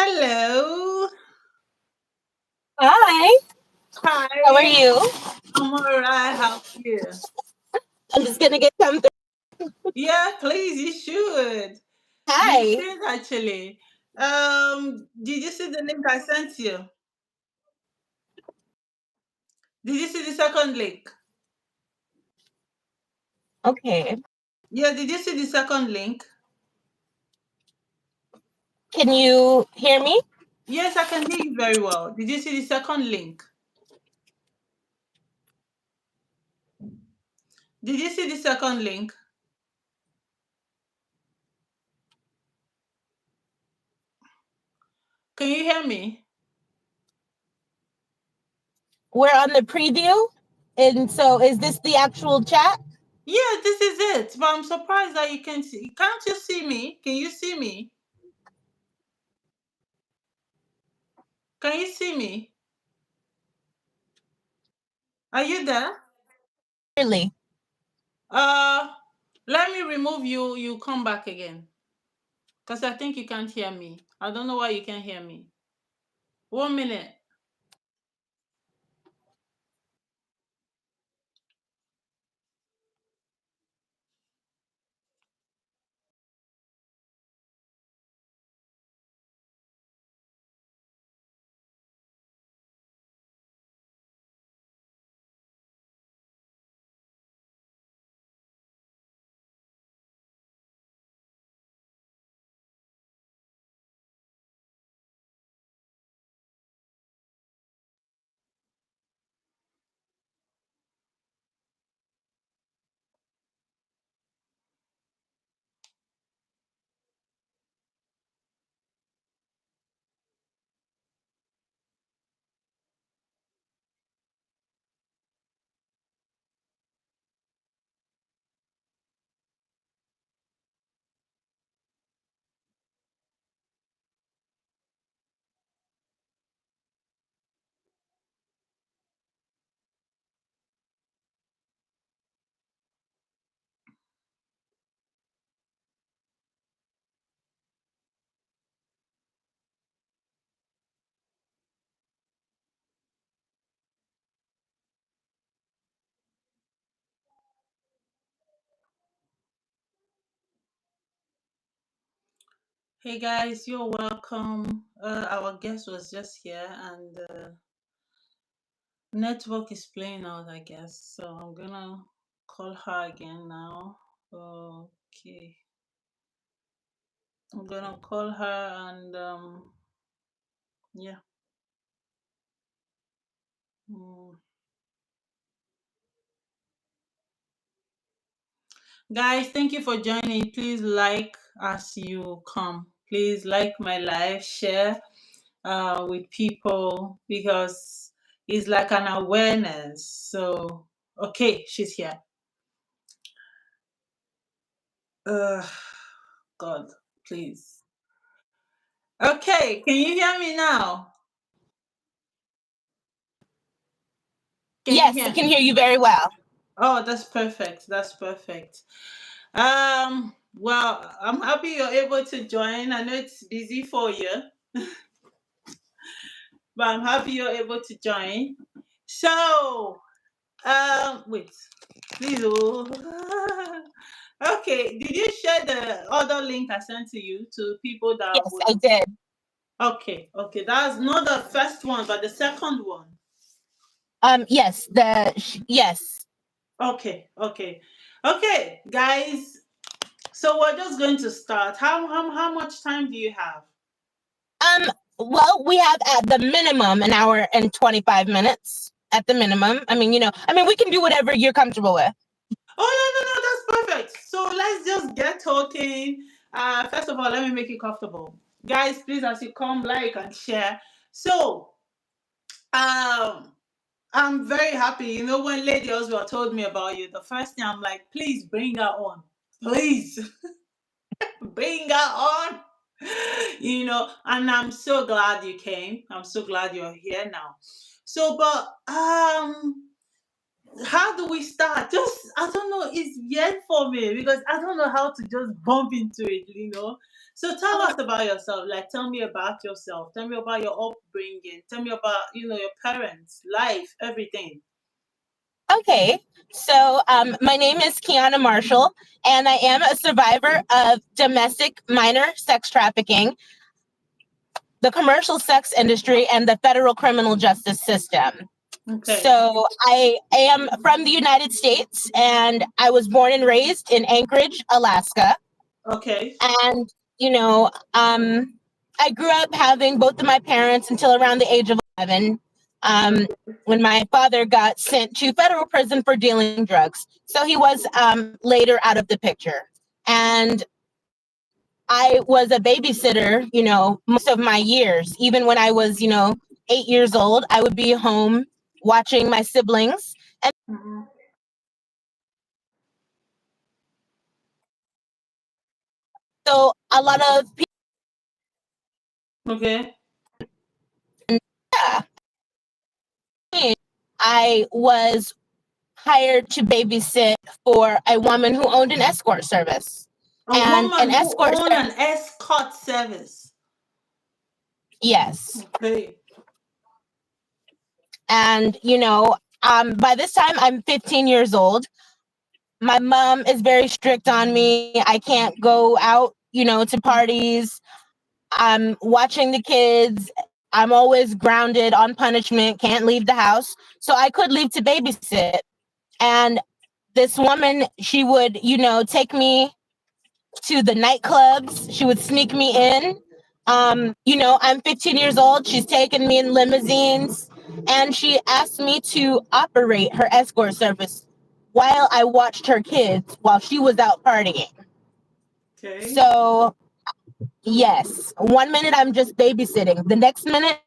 Hello. Hi, how are Hi. you? I'm alright. How are you? I'm just gonna get something. Yeah, please, you should. You Hi. should actually. Did you see the link I sent you? Did you see the second link? Okay. Yeah, did you see the second link? Can you hear me? Yes, I can hear you very well. Did you see the second link? Did you see the second link? Can you hear me? We're on the preview. And so is this the actual chat? Yeah, this is it. But I'm surprised that you can see. Can't you see me? Can you see me? Can you see me? Are you there? Really? Uh, Let me remove you. You come back again. Because I think you can't hear me. I don't know why you can't hear me. 1 minute. Hey guys, you're welcome. Our guest was just here and network is playing out, I guess. So I'm gonna call her again now. Okay. I'm gonna call her and yeah. Mm. Guys, thank you for joining. Please like as you come. Please like my live, share with people because it's like an awareness. So, okay, she's here. Uh, God, please. Okay, can you hear me now? Can you Yes, I hear can me? hear you very well. Oh, that's perfect. That's perfect. Well, I'm happy you're able to join. I know it's busy for you, but I'm happy you're able to join. So, wait, please. Oh. Okay, did you share the other link I sent to you to people that Yes, would? I did. Okay, okay, that's not the first one, but the second one. Yes, yes. Okay, okay, okay, guys. So we're just going to start. How much time do you have? Well, we have at the minimum an hour and 25 minutes at the minimum. We can do whatever you're comfortable with. Oh no, no, no, that's perfect. So let's just get talking. First of all, let me make you comfortable, guys. Please, as you come, like and share. So, um, I'm very happy. You know, when Lady Oswald told me about you, the first thing I'm like, please bring her on. Please bring her on. You know, and I'm so glad you came. I'm so glad you're here now. So, but how do we start? Just I don't know. It's weird for me because I don't know how to just bump into it. So tell us about yourself. Like, tell me about yourself. Tell me about your upbringing. Tell me about, your parents, life, everything. Okay, so my name is Kiana Marshall, and I am a survivor of domestic minor sex trafficking, the commercial sex industry, and the federal criminal justice system. Okay. So I am from the United States, and I was born and raised in Anchorage, Alaska. Okay. And, you know, I grew up having both of my parents until around the age of 11, when my father got sent to federal prison for dealing drugs. So he was later out of the picture. And I was a babysitter, most of my years. Even when I was, 8 years old, I would be home watching my siblings. And Hmm. so a lot of Okay. people, yeah, I was hired to babysit for a woman who owned an escort service. A And an woman who escort owned service, an escort service. yes. Okay. And, by this time I'm 15 years old. My mom is very strict on me. I can't go out, to parties. I'm watching the kids. I'm always grounded on punishment, can't leave the house. So I could leave to babysit. And this woman, she would, take me to the nightclubs. She would sneak me in. I'm 15 years old. She's taken me in limousines, and she asked me to operate her escort service while I watched her kids while she was out partying. Okay. So, yes, one minute I'm just babysitting. The next minute,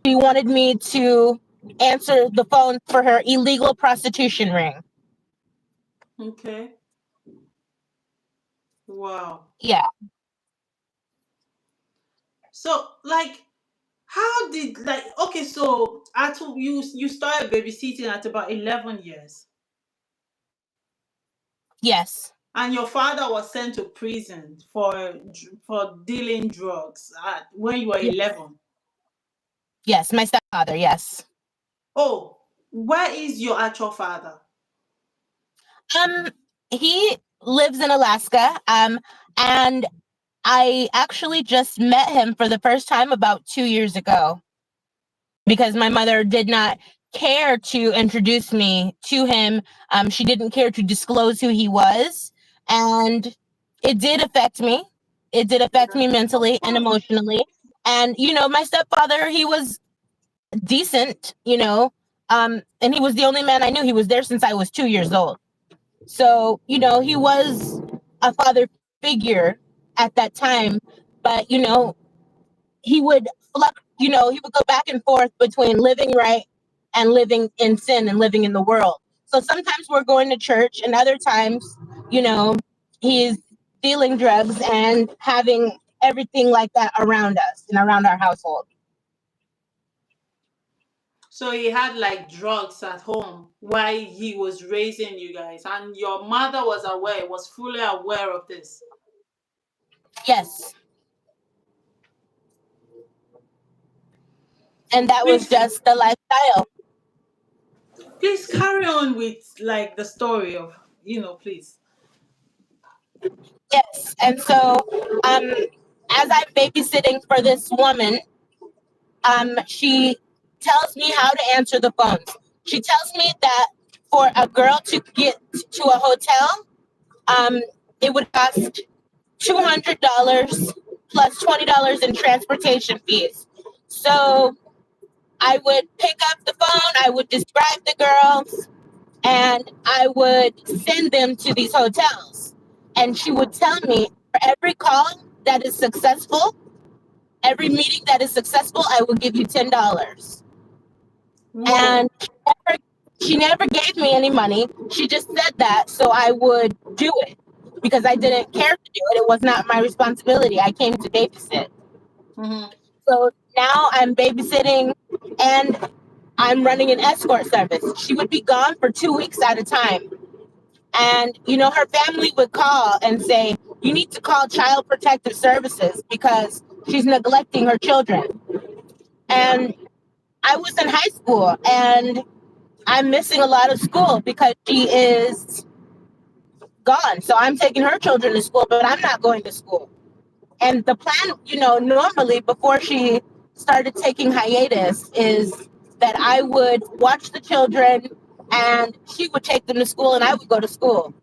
she wanted me to answer the phone for her illegal prostitution ring. Okay. Wow. Yeah. So, like, how did, like, okay, so you started babysitting at about 11 years, Yes. and your father was sent to prison for dealing drugs when you were Yes. 11. Yes. My stepfather. Yes. Oh, where is your actual father? Um, he lives in Alaska. And I actually just met him for the first time about 2 years ago because my mother did not care to introduce me to him. She didn't care to disclose who he was. And it did affect me. It did affect me mentally and emotionally. And, my stepfather, he was decent, and he was the only man I knew. He was there since I was 2 years old. So, he was a father figure at that time, but, he would he would go back and forth between living right and living in sin and living in the world. So sometimes we're going to church, and other times, you know, he's dealing drugs and having everything like that around us and around our household. So he had like drugs at home while he was raising you guys, and your mother was aware, was fully aware of this. Yes. And that was Please, just the lifestyle. please carry on with like the story of, please. Yes. And so, um, as I'm babysitting for this woman, she tells me how to answer the phones. She tells me that for a girl to get to a hotel, um, it would cost $200 plus $20 in transportation fees. So I would pick up the phone, I would describe the girls, and I would send them to these hotels. And she would tell me for every call that is successful, every meeting that is successful, I will give you $10. Whoa. And she never gave me any money. She just said that so I would do it because I didn't care to do it. It was not my responsibility. I came to babysit. Hmm. So now I'm babysitting and I'm running an escort service. She would be gone for 2 weeks at a time. And, her family would call and say, you need to call Child Protective Services because she's neglecting her children. Yeah. And I was in high school and I'm missing a lot of school because she is gone. So I'm taking her children to school, but I'm not going to school. And the plan, normally before she started taking hiatus is that I would watch the children and she would take them to school and I would go to school.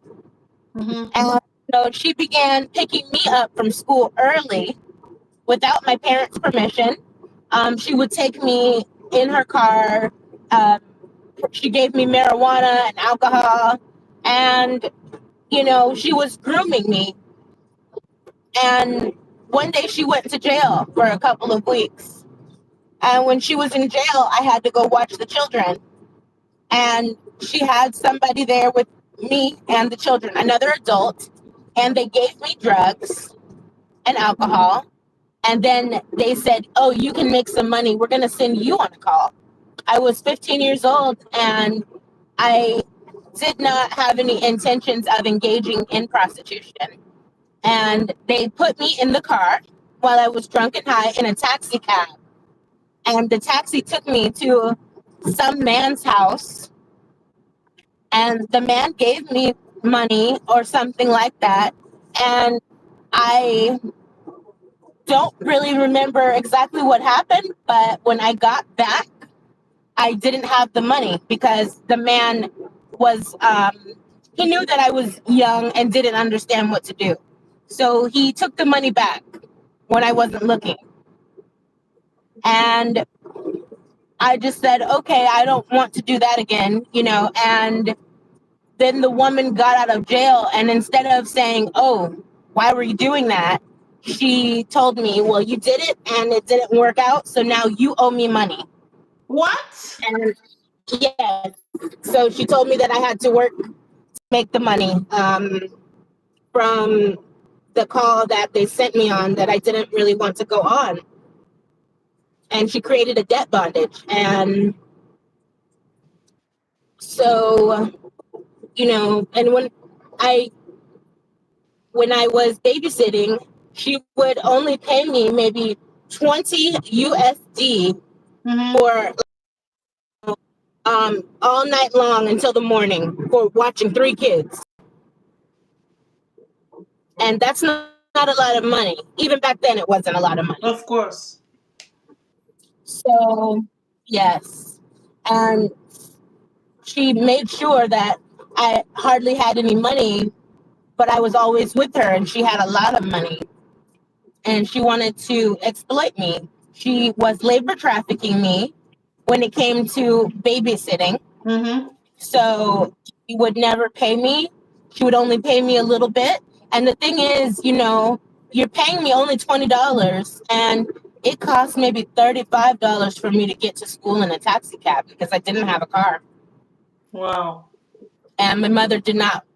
Mm-hmm. And she began picking me up from school early without my parents' permission. She would take me in her car. Um, she gave me marijuana and alcohol. And, she was grooming me. And one day she went to jail for a couple of weeks. And when she was in jail, I had to go watch the children. And she had somebody there with me and the children, another adult. And they gave me drugs and alcohol. And then they said, "Oh, you can make some money. We're going to send you on a call." I was 15 years old and I did not have any intentions of engaging in prostitution. And they put me in the car while I was drunk and high in a taxi cab. And the taxi took me to some man's house. And the man gave me money or something like that. And I don't really remember exactly what happened, but when I got back, I didn't have the money because the man was, he knew that I was young and didn't understand what to do. So he took the money back when I wasn't looking. And I just said, okay, I don't want to do that again. And then the woman got out of jail. And instead of saying, "Oh, why were you doing that?" she told me, "Well, you did it and it didn't work out. So now you owe me money." What? And yes. So she told me that I had to work to make the money from the call that they sent me on that I didn't really want to go on. And she created a debt bondage. And so, and I when I was babysitting, she would only pay me maybe 20 USD Mm-hmm. for all night long until the morning for watching three kids. And that's not a lot of money. Even back then, it wasn't a lot of money. Of course. So, yes. And she made sure that I hardly had any money, but I was always with her and she had a lot of money. And she wanted to exploit me. She was labor trafficking me when it came to babysitting. Mm-hmm. So she would never pay me. She would only pay me a little bit. And the thing is, you're paying me only $20 and it cost maybe $35 for me to get to school in a taxi cab because I didn't have a car. Wow. And my mother did not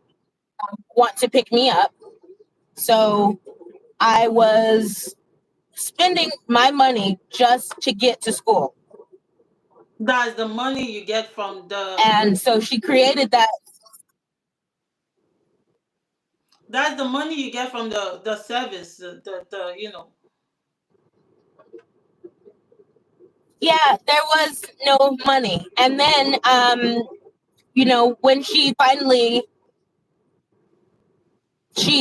want to pick me up. So I was spending my money just to get to school. That's the money you get from the. And so she created that. That's the money you get from the service. The. Yeah, there was no money. And then, when she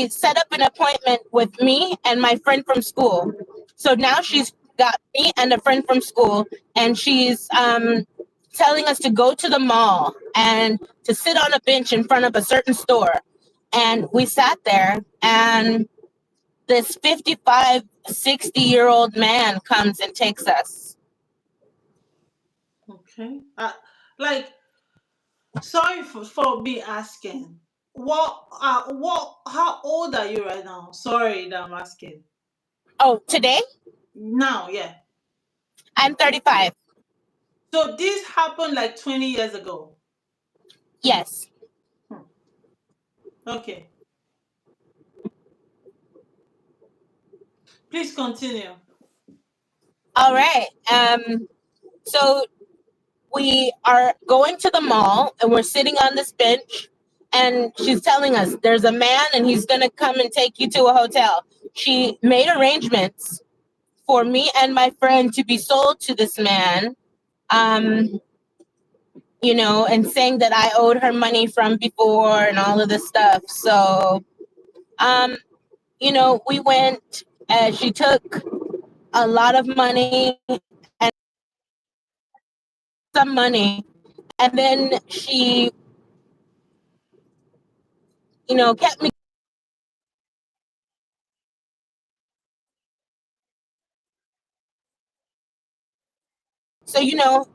set up an appointment with me and my friend from school. So now she's got me and a friend from school, and she's telling us to go to the mall and to sit on a bench in front of a certain store. And we sat there, and this 55, 60-year-old man comes and takes us. Okay. Like, sorry for me asking. How old are you right now? Sorry that I'm asking. Oh, today Now, yeah. I'm 35. So this happened like 20 years ago. Yes. Hmm. Okay. Please continue. All right. So we are going to the mall and we're sitting on this bench and she's telling us there's a man and he's going to come and take you to a hotel. She made arrangements for me and my friend to be sold to this man, um, and saying that I owed her money from before and all of this stuff. So, um, we went, she took a lot of money and some money, and then she, kept me. So,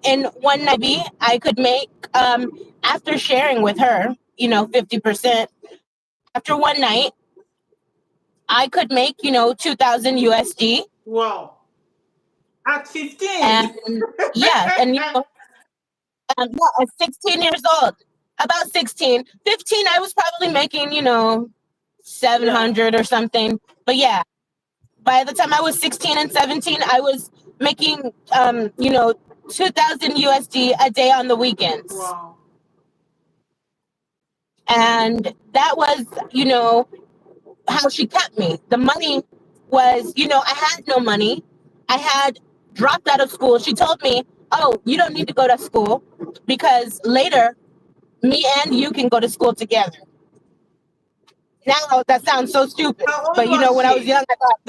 in one night, I could make, after sharing with her, 50%, after one night, I could make, 2,000 USD. Wow. At 15. And yeah, and, yeah, at 16 years old, about 16, 15, I was probably making, Yeah. 700 or something. But yeah, by the time I was 16 and 17, I was making, 2,000 USD a day on the weekends. Wow. And that was, how she kept me. The money was, I had no money. I had dropped out of school. She told me, "Oh, you don't need to go to school because later me and you can go to school together." Now that sounds so stupid, How old but was when I was she? young, I thought,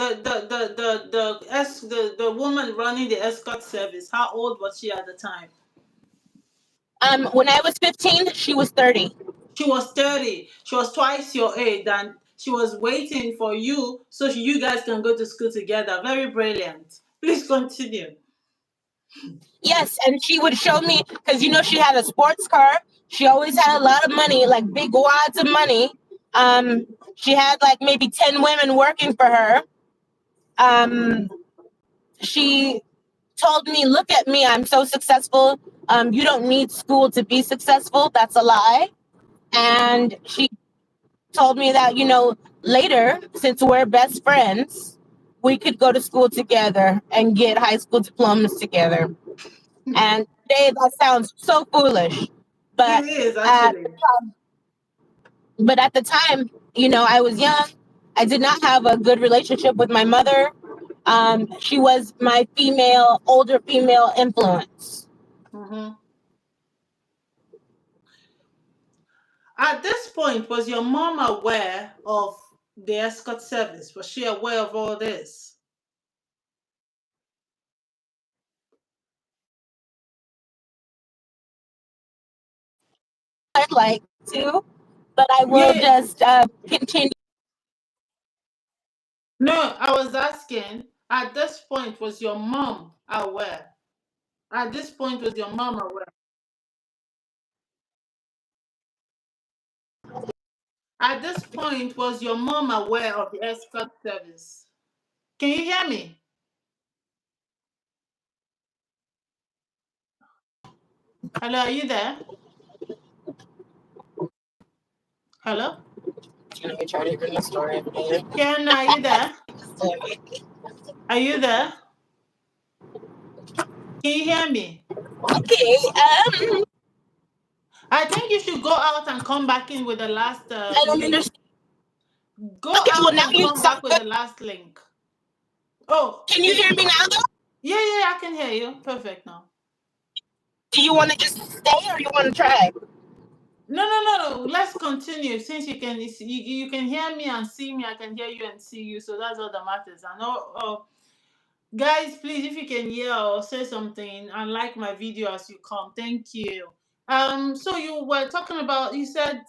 The woman running the escort service. How old was she at the time? when I was 15, she was 30. She was 30. She was twice your age, and she was waiting for you so you guys can go to school together. Very brilliant. Please continue. Yes, and she would show me because she had a sports car. She always had a lot of money, like big wads of money. She had like maybe 10 women working for her. Um, she told me, "Look at me, I'm so successful. You don't need school to be successful." That's a lie. And she told me that, later, since we're best friends, we could go to school together and get high school diplomas together. And today that sounds so foolish, It but is at actually. at the time, I was young. I did not have a good relationship with my mother. She was my older female influence. Mhm. At this point, was your mom aware of the escort service? Was she aware of all this? I'd like to, but I will Yeah. just continue. No, I was asking, at this point, was your mom aware? At this point, was your mom aware? At this point, was your mom aware of the escort service? Can you hear me? Hello, are you there? Hello? Let me try to bring the story again. Ken, are you there? Are you there? Can you hear me? Okay. I think you should go out and come back in with the last I don't link. understand. Go Okay. Well, out now and you come sound back with good. the last link. Oh, Can you hear me now, though? yeah, yeah, I can hear you. Perfect now. Do you want to just stay or you want to try? No, no, no, no. Let's continue. Since you can hear me and see me, I can hear you and see you. So that's all that matters. I know. Guys, please, if you can hear or say something and like my video as you come, thank you. So you were talking about. You said,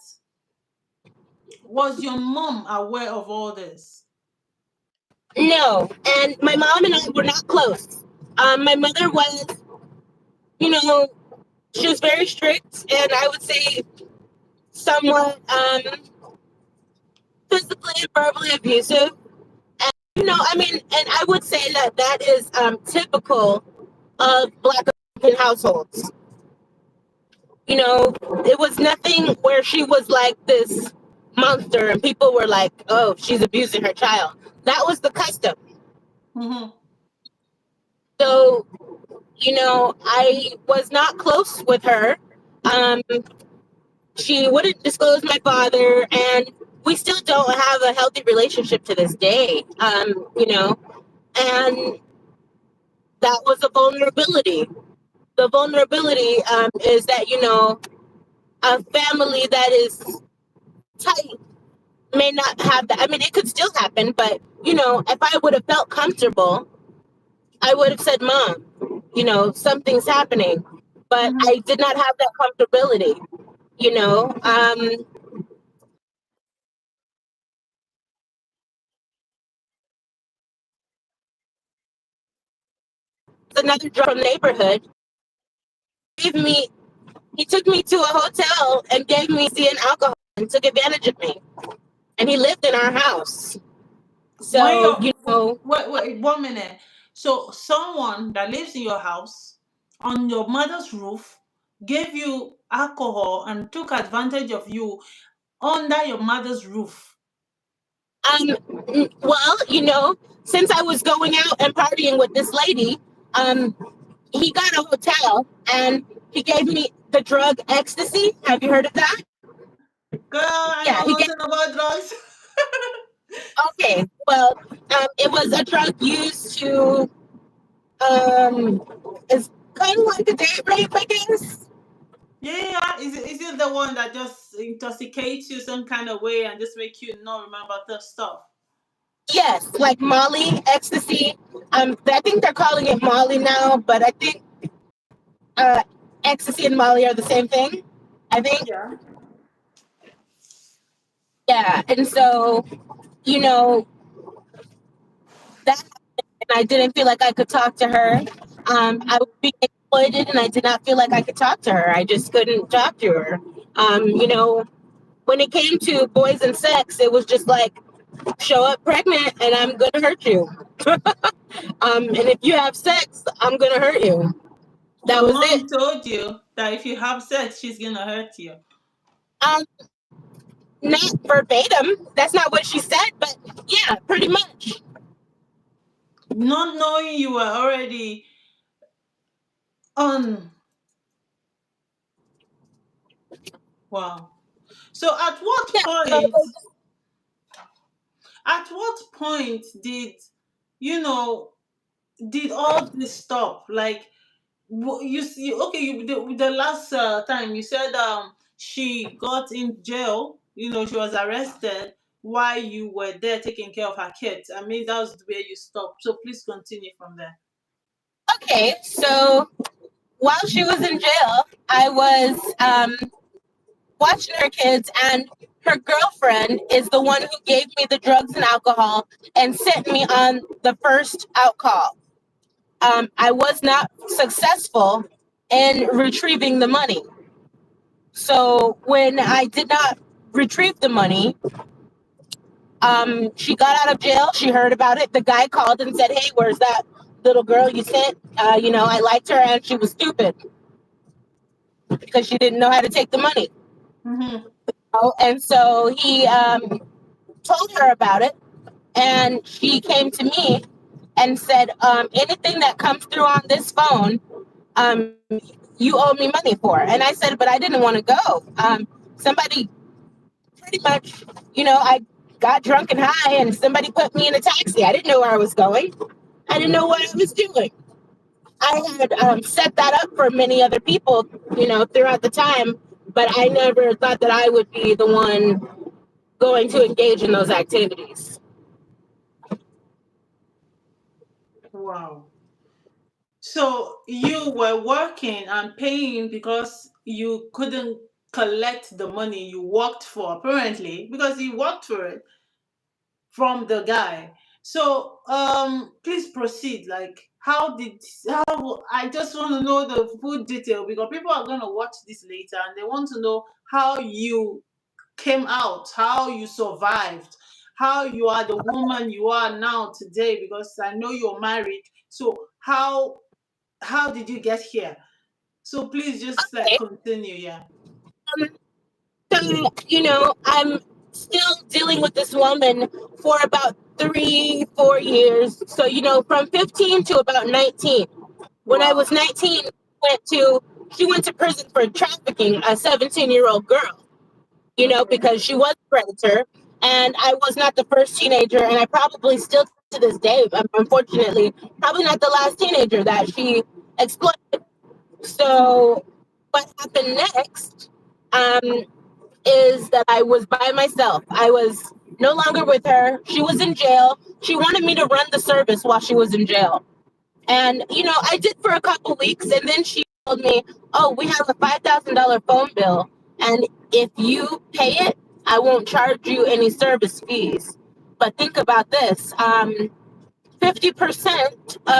was your mom aware of all this? No. And my mom and I were not close. My mother was, you know, she was very strict, and I would say somewhat physically and verbally abusive. And I mean, and I would say that that is typical of Black American households. It was nothing where she was like this monster and people were like, "Oh, she's abusing her child." That was the custom. Mm-hmm. So, I was not close with her. Um, She wouldn't disclose my father, and we still don't have a healthy relationship to this day. And that was a vulnerability. The vulnerability is that, a family that is tight may not have that. I mean, it could still happen, but, if I would have felt comfortable, I would have said, Mom, something's happening. But Mm-hmm. I did not have that comfortability, you know. Another drug from the neighborhood gave me, he took me to a hotel and gave me tea and alcohol and took advantage of me. And he lived in our house. When So, you wait 1 minute. So someone that lives in your house on your mother's roof gave you alcohol and took advantage of you under your mother's roof. well, since I was going out and partying with this lady, um, he got a hotel and he gave me the drug ecstasy. Have you heard of that? Girl, I Yeah, know he gave. nothing about drugs. Okay, well, it was a drug used to um, it's kind of like a date rape, I guess. Yeah, is it the one that just intoxicates you some kind of way and just make you not remember the stuff? Yes, like Molly, ecstasy. I think they're calling it Molly now, but I think uh, ecstasy and Molly are the same thing. I think. Yeah. Yeah, and so you know that, and I didn't feel like I could talk to her. I was being exploited, and I did not feel like I could talk to her. I just couldn't talk to her. When it came to boys and sex, it was just like show up pregnant, and I'm gonna hurt you. And if you have sex, I'm gonna hurt you. That Your was it. mom told you that if you have sex, she's gonna hurt you. Um, Not verbatim. That's not what she said, but yeah, pretty much. Not knowing you were already on. Wow. So Yeah. So, at what point you know, did all this stop? Like, you see, okay, the last time you said she got in jail, she was arrested while you were there taking care of her kids. I mean, that was where you stopped. So please continue from there. okay, so while she was in jail, I was watching her kids, and her girlfriend is the one who gave me the drugs and alcohol and sent me on the first out call. I was not successful in retrieving the money. So when I did not retrieve the money, she got out of jail. She heard about it. The guy called and said, "Hey, where's that little girl you sent? I liked her, and she was stupid because she didn't know how to take the money." Mm-hmm. Oh, and so he told her about it, and she came to me and said, "Anything that comes through on this phone, um, you owe me money for." And I said, "But I didn't want to go. Somebody pretty much, I got drunk and high, and somebody put me in a taxi. I didn't know where I was going. I didn't know what I was doing." I had set that up for many other people, throughout the time, but I never thought that I would be the one going to engage in those activities. Wow. So you were working and paying because you couldn't collect the money you worked for, apparently, because you worked for it from the guy. So please proceed. Like, how I just want to know the full detail because people are gonna watch this later and they want to know how you came out, how you survived, how you are the woman you are now today, because I know you're married. So how did you get here? So please just like Okay. continue, yeah. So, I'm still dealing with this woman for about 3, 4 years. So, from 15 to about 19. When I was Wow. 19, went to she went to prison for trafficking a 17-year-old girl. Okay. because she was a predator. And I was not the first teenager, and I probably still to this day, unfortunately, probably not the last teenager that she exploited. So, what happened next um, is that I was by myself. I was no longer with her. She was in jail. She wanted me to run the service while she was in jail. And, I did for a couple weeks, and then she told me, oh, we have a $5,000 phone bill. And if you pay it, I won't charge you any service fees. But think about this 50%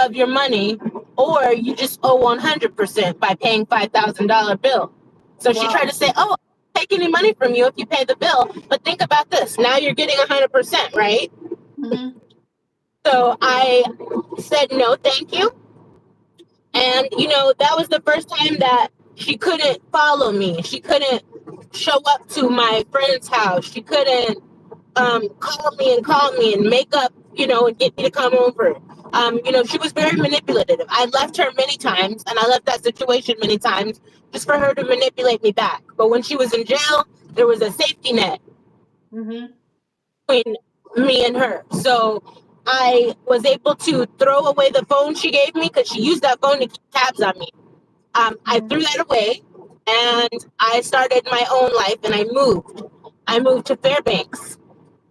of your money, or you just owe 100% by paying $5,000 bill. So she tried to Wow. say, oh, I don't take any money from you if you pay the bill. But think about this now you're getting 100%, right? Mm-hmm. So I said, no, thank you. And, that was the first time that she couldn't follow me. She couldn't show up to my friend's house. She couldn't call me and make up, and get me to come over. She was very manipulative. I left her many times, and I left that situation many times just for her to manipulate me back. But when she was in jail, there was a safety net Mm-hmm. between me and her. So I was able to throw away the phone she gave me because she used that phone to keep tabs on me. I Mm-hmm. threw that away and I started my own life and I moved. I moved to Fairbanks.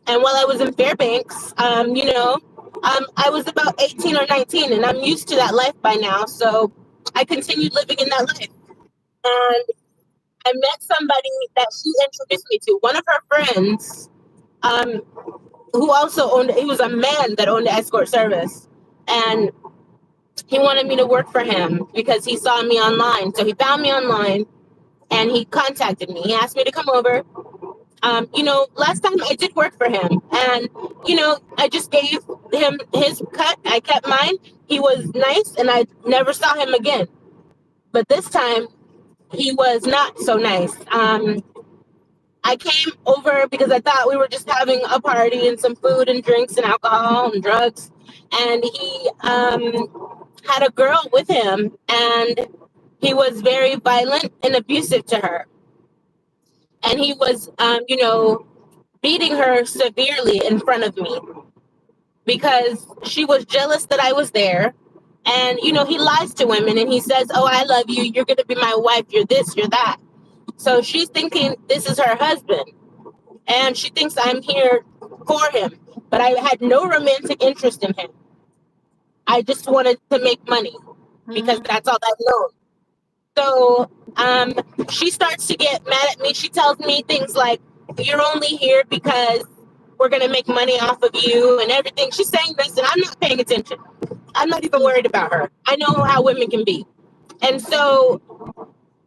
And while I was in Fairbanks, I was about 18 or 19 and I'm used to that life by now. So I continued living in that life. And I met somebody that she introduced me to. One of her friends, um, who also he was a man that owned the escort service. And he wanted me to work for him because he saw me online. So he found me online and he contacted me. He asked me to come over. Last time I did work for him, and I just gave him his cut. I kept mine. He was nice, and I never saw him again. But this time, he was not so nice. I came over because I thought we were just having a party and some food and drinks and alcohol and drugs, and he had a girl with him, and he was very violent and abusive to her. And he was, beating her severely in front of me because she was jealous that I was there. And, he lies to women and he says, oh, I love you. You're going to be my wife. You're this, you're that. So she's thinking this is her husband. And she thinks I'm here for him. But I had no romantic interest in him. I just wanted to make money because Mm-hmm. that's all I know. So she starts to get mad at me. She tells me things like, you're only here because we're going to make money off of you and everything. She's saying this, and I'm not paying attention. I'm not even worried about her. I know how women can be. And so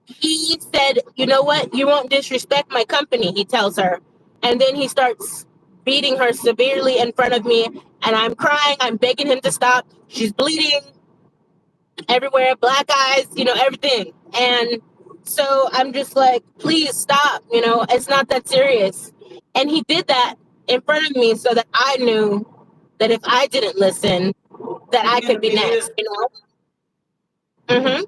he said, you know what? You won't disrespect my company, he tells her. And then he starts beating her severely in front of me. And I'm crying. I'm begging him to stop. She's bleeding everywhere, black eyes, everything. And so I'm just like, please stop, it's not that serious. And he did that in front of me so that I knew that if I didn't listen, that It's I gonna could be be next, you. Mm-hmm.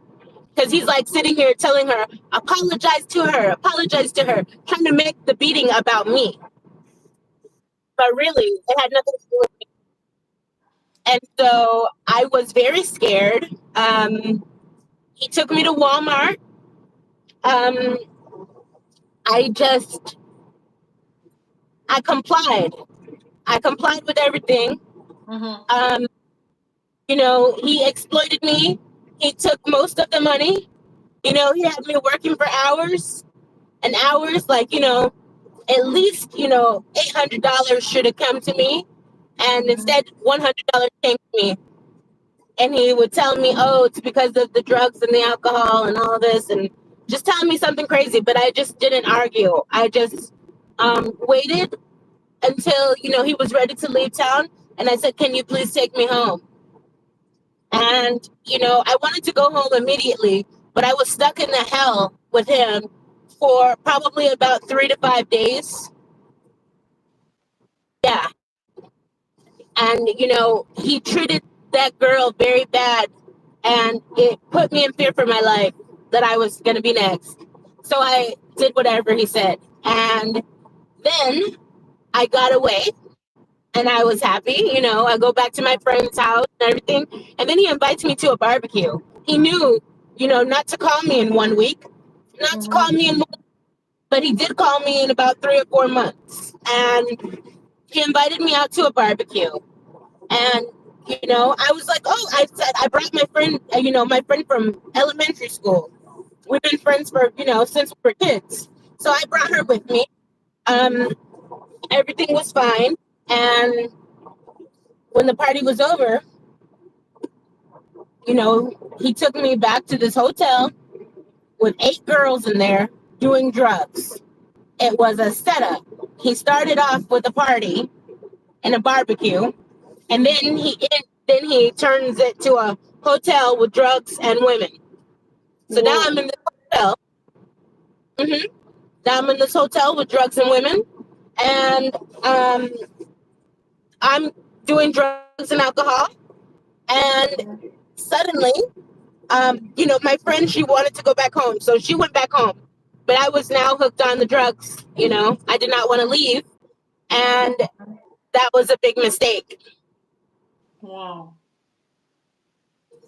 Because he's like sitting here telling her, apologize to her, trying to make the beating about me. But really, it had nothing to do with me. And so I was very scared. He took me to Walmart. Um, I just I complied. I complied with everything. Mm-hmm. Um, he exploited me. He took most of the money. He had me working for hours and hours. Like, at least, $800 should have come to me. And Mm-hmm. instead, $100 came to me. And he would tell me, oh, it's because of the drugs and the alcohol and all this. And just telling me something crazy. But I just didn't argue. I just waited until he was ready to leave town, and I said, can you please take me home? And I wanted to go home immediately, but I was stuck in the hell with him for probably about 3 to 5 days. Yeah. And he treated that girl very bad, and it put me in fear for my life that I was going to be next. So I did whatever he said. And then I got away and I was happy. I go back to my friend's house and everything. And then he invites me to a barbecue. He knew, not to call me in 1 week, not to call Mhm. me in but he did call me in about 3 or 4 months. And he invited me out to a barbecue. And, I was like, oh, I said, I brought my friend, my friend from elementary school. We've been friends for, since we were kids. So I brought her with me. Um, Everything was fine. And when the party was over, he took me back to this hotel with 8 girls in there doing drugs. It was a setup. He started off with a party and a barbecue, and then he turns it to a hotel with drugs and women. So now I'm Whoa. in this hotel. hmm Now I'm in this hotel with drugs and women, and um, I'm doing drugs and alcohol. And Mhm. suddenly, my friend, she wanted to go back home, so she went back home. But I was now hooked on the drugs. I did not want to leave, and that was a big mistake. Wow.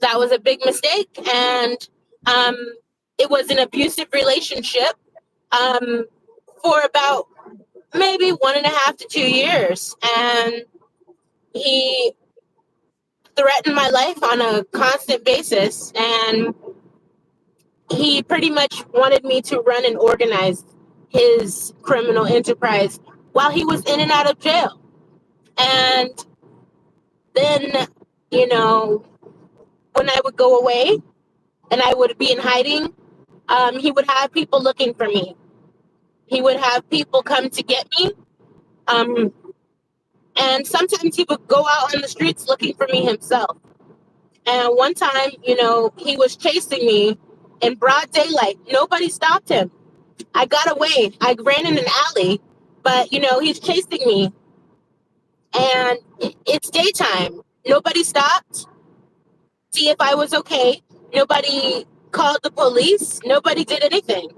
That was a big mistake, and um, it was an abusive relationship um, for about maybe 1.5 to 2 years, and he threatened my life on a constant basis, and he pretty much wanted me to run and organize his criminal enterprise while he was in and out of jail. And then, you know, when I would go away and I would be in hiding, he would have people looking for me. He would have people come to get me. Um, and sometimes he would go out on the streets looking for me himself. And one time, he was chasing me in broad daylight. Nobody stopped him. I got away. I ran in an alley, but he's chasing me, and it's daytime. Nobody stopped. See if I was okay. Nobody called the police. Nobody did anything.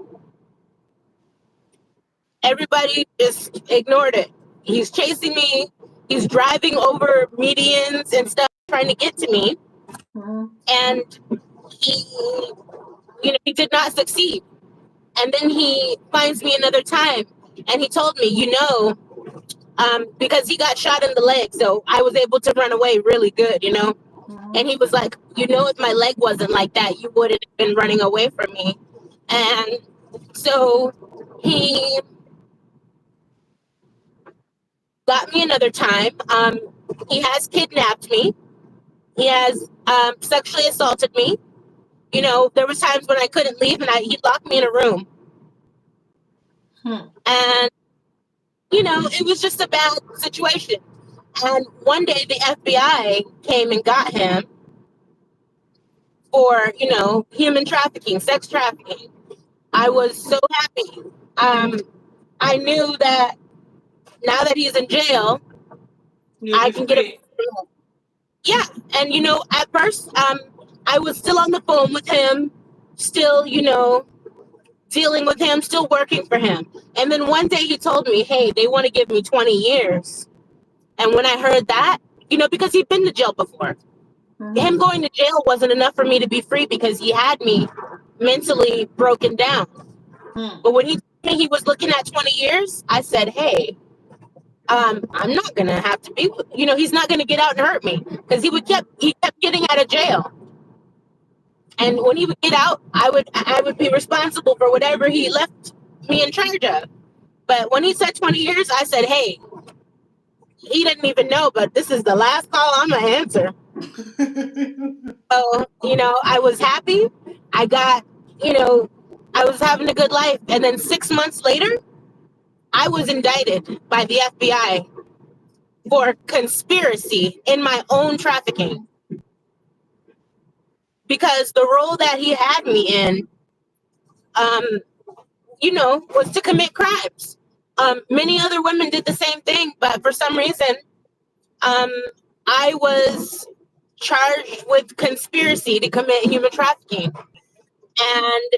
Everybody just ignored it. He's chasing me. He's driving over medians and stuff, trying to get to me, Mhm. and he, he did not succeed. And then he finds me another time, and he told me, because he got shot in the leg, so I was able to run away really good. And Mhm. he was like, if my leg wasn't like that, you wouldn't have been running away from me. And so he got me another time. He has kidnapped me. He has sexually assaulted me. There was times when I couldn't leave, and he locked me in a room. Hmm. And it was just a bad situation. And one day the FBI came and got him for, human trafficking, sex trafficking. I Mhm. was so happy. Um, I knew that now that he's in jail, You'll I be can get a free. yeah. And at first, I was still on the phone with him, still, dealing with him, still working for him. And then one day he told me, "Hey, they want to give me 20 years." And when I heard that, because he'd been to jail before, him Mhm. going to jail wasn't enough for me to be free because he had me mentally broken down. Hmm. But when he told me he was looking at 20 years, I said, hey, I'm not gonna have to be, he's not gonna get out and hurt me because he kept getting out of jail. And when he would get out, I would be responsible for whatever he left me in charge of. But when he said 20 years, I said, hey, he didn't even know, but this is the last call I'm gonna answer. So, I was happy. I got, you know, I was having a good life. And then 6 months later, I was indicted by the FBI for conspiracy in my own trafficking because the role that he had me in, um, was to commit crimes. Many other women did the same thing, but for some reason, um, I was charged with conspiracy to commit human trafficking. And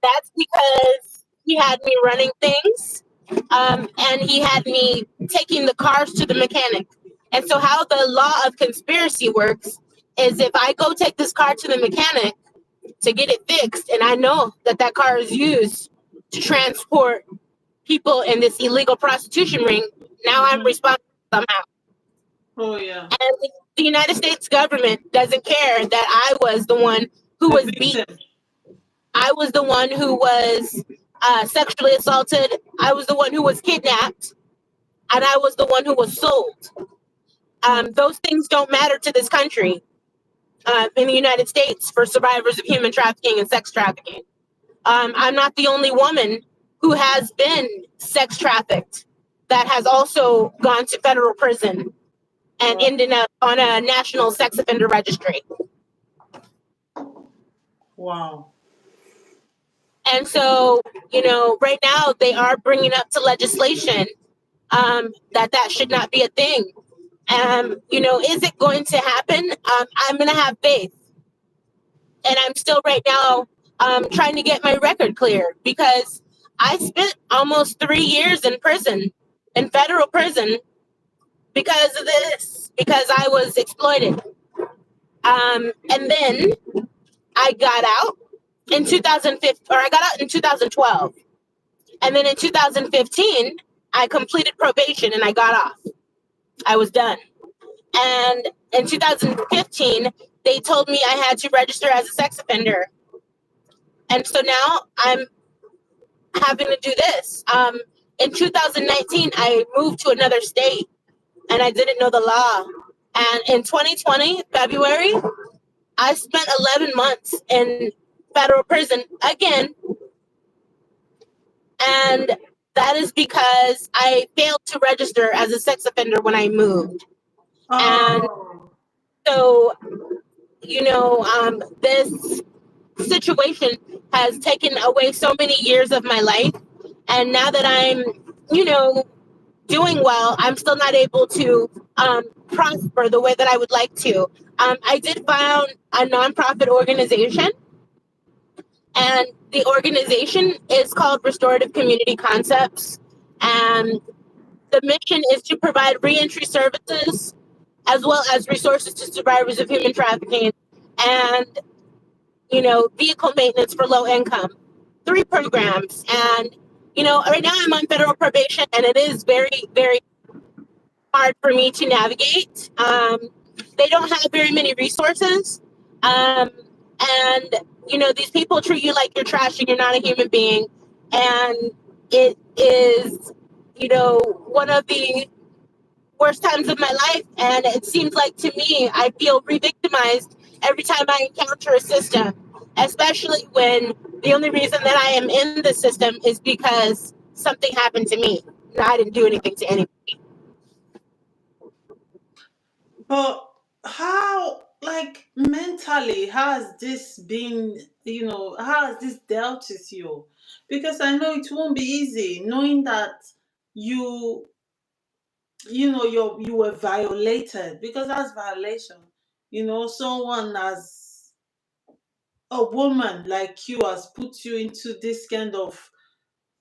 that's because he had me running things, and he had me taking the cars to the mechanic. And so, how the law of conspiracy works is if I go take this car to the mechanic to get it fixed, and I know that that car is used to transport people in this illegal prostitution ring, now I'm Mm-hmm. responsible somehow. Oh yeah. And the United States government doesn't care that I was the one who The was beat. victim. I was the one who was sexually assaulted. I was the one who was kidnapped, and I was the one who was sold. Those things don't matter to this country in the United States for survivors of human trafficking and sex trafficking. I'm not the only woman who has been sex trafficked that has also gone to federal prison and Wow. ended up on a national sex offender registry. Wow. And so, right now they are bringing up to legislation that should not be a thing. Is it going to happen? I'm going to have faith. And I'm still right now trying to get my record clear because I spent almost 3 years in prison, in federal prison, because of this, because I was exploited. And then I got out in 2015, or I got out in 2012. And then in 2015, I completed probation and I got off. I was done. And in 2015, they told me I had to register as a sex offender. And so now I'm having to do this. In 2019, I moved to another state and I didn't know the law. And in 2020, February, I spent 11 months in federal prison again. And that is because I failed to register as a sex offender when I moved. And Oh. so, this situation has taken away so many years of my life. And now that I'm, you know, doing well, I'm still not able to prosper the way that I would like to. I did found a nonprofit organization, and the organization is called Restorative Community Concepts. And the mission is to provide reentry services as well as resources to survivors of human trafficking and, vehicle maintenance for low income. 3 programs. And, right now I'm on federal probation and it is very, very hard for me to navigate. They don't have very many resources. And, these people treat you like you're trash and you're not a human being. And it is, one of the worst times of my life. And it seems like to me, I feel re victimized every time I encounter a system, especially when the only reason that I am in the system is because something happened to me. And I didn't do anything to anyone. But how, like, mentally, has this been, how has this dealt with you? Because I know it won't be easy knowing that you, you were violated, because that's violation. Someone as a woman like you has put you into this kind of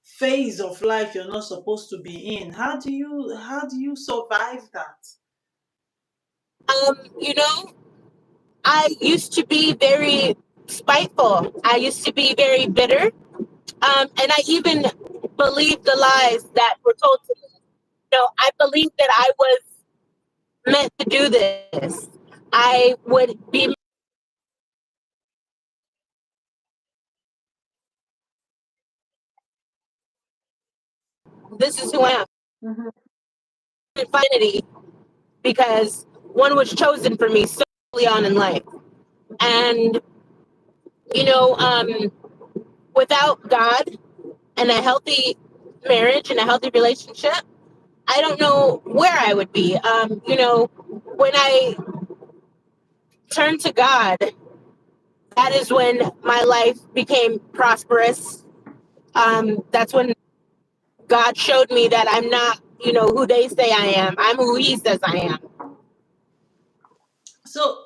phase of life you're not supposed to be in. How do you survive that? Um, you know, I used to be very spiteful. I used to be very bitter. And I even believed the lies that were told to me. I believed that I was meant to do this. I would be this is who I am. Mhm. Infinity because one was chosen for me so early on in life. And, you know, um, without God and a healthy marriage and a healthy relationship, I don't know where I would be. When I turned to God, that is when my life became prosperous. That's when God showed me that I'm not, who they say I am. I'm who He says I am. So,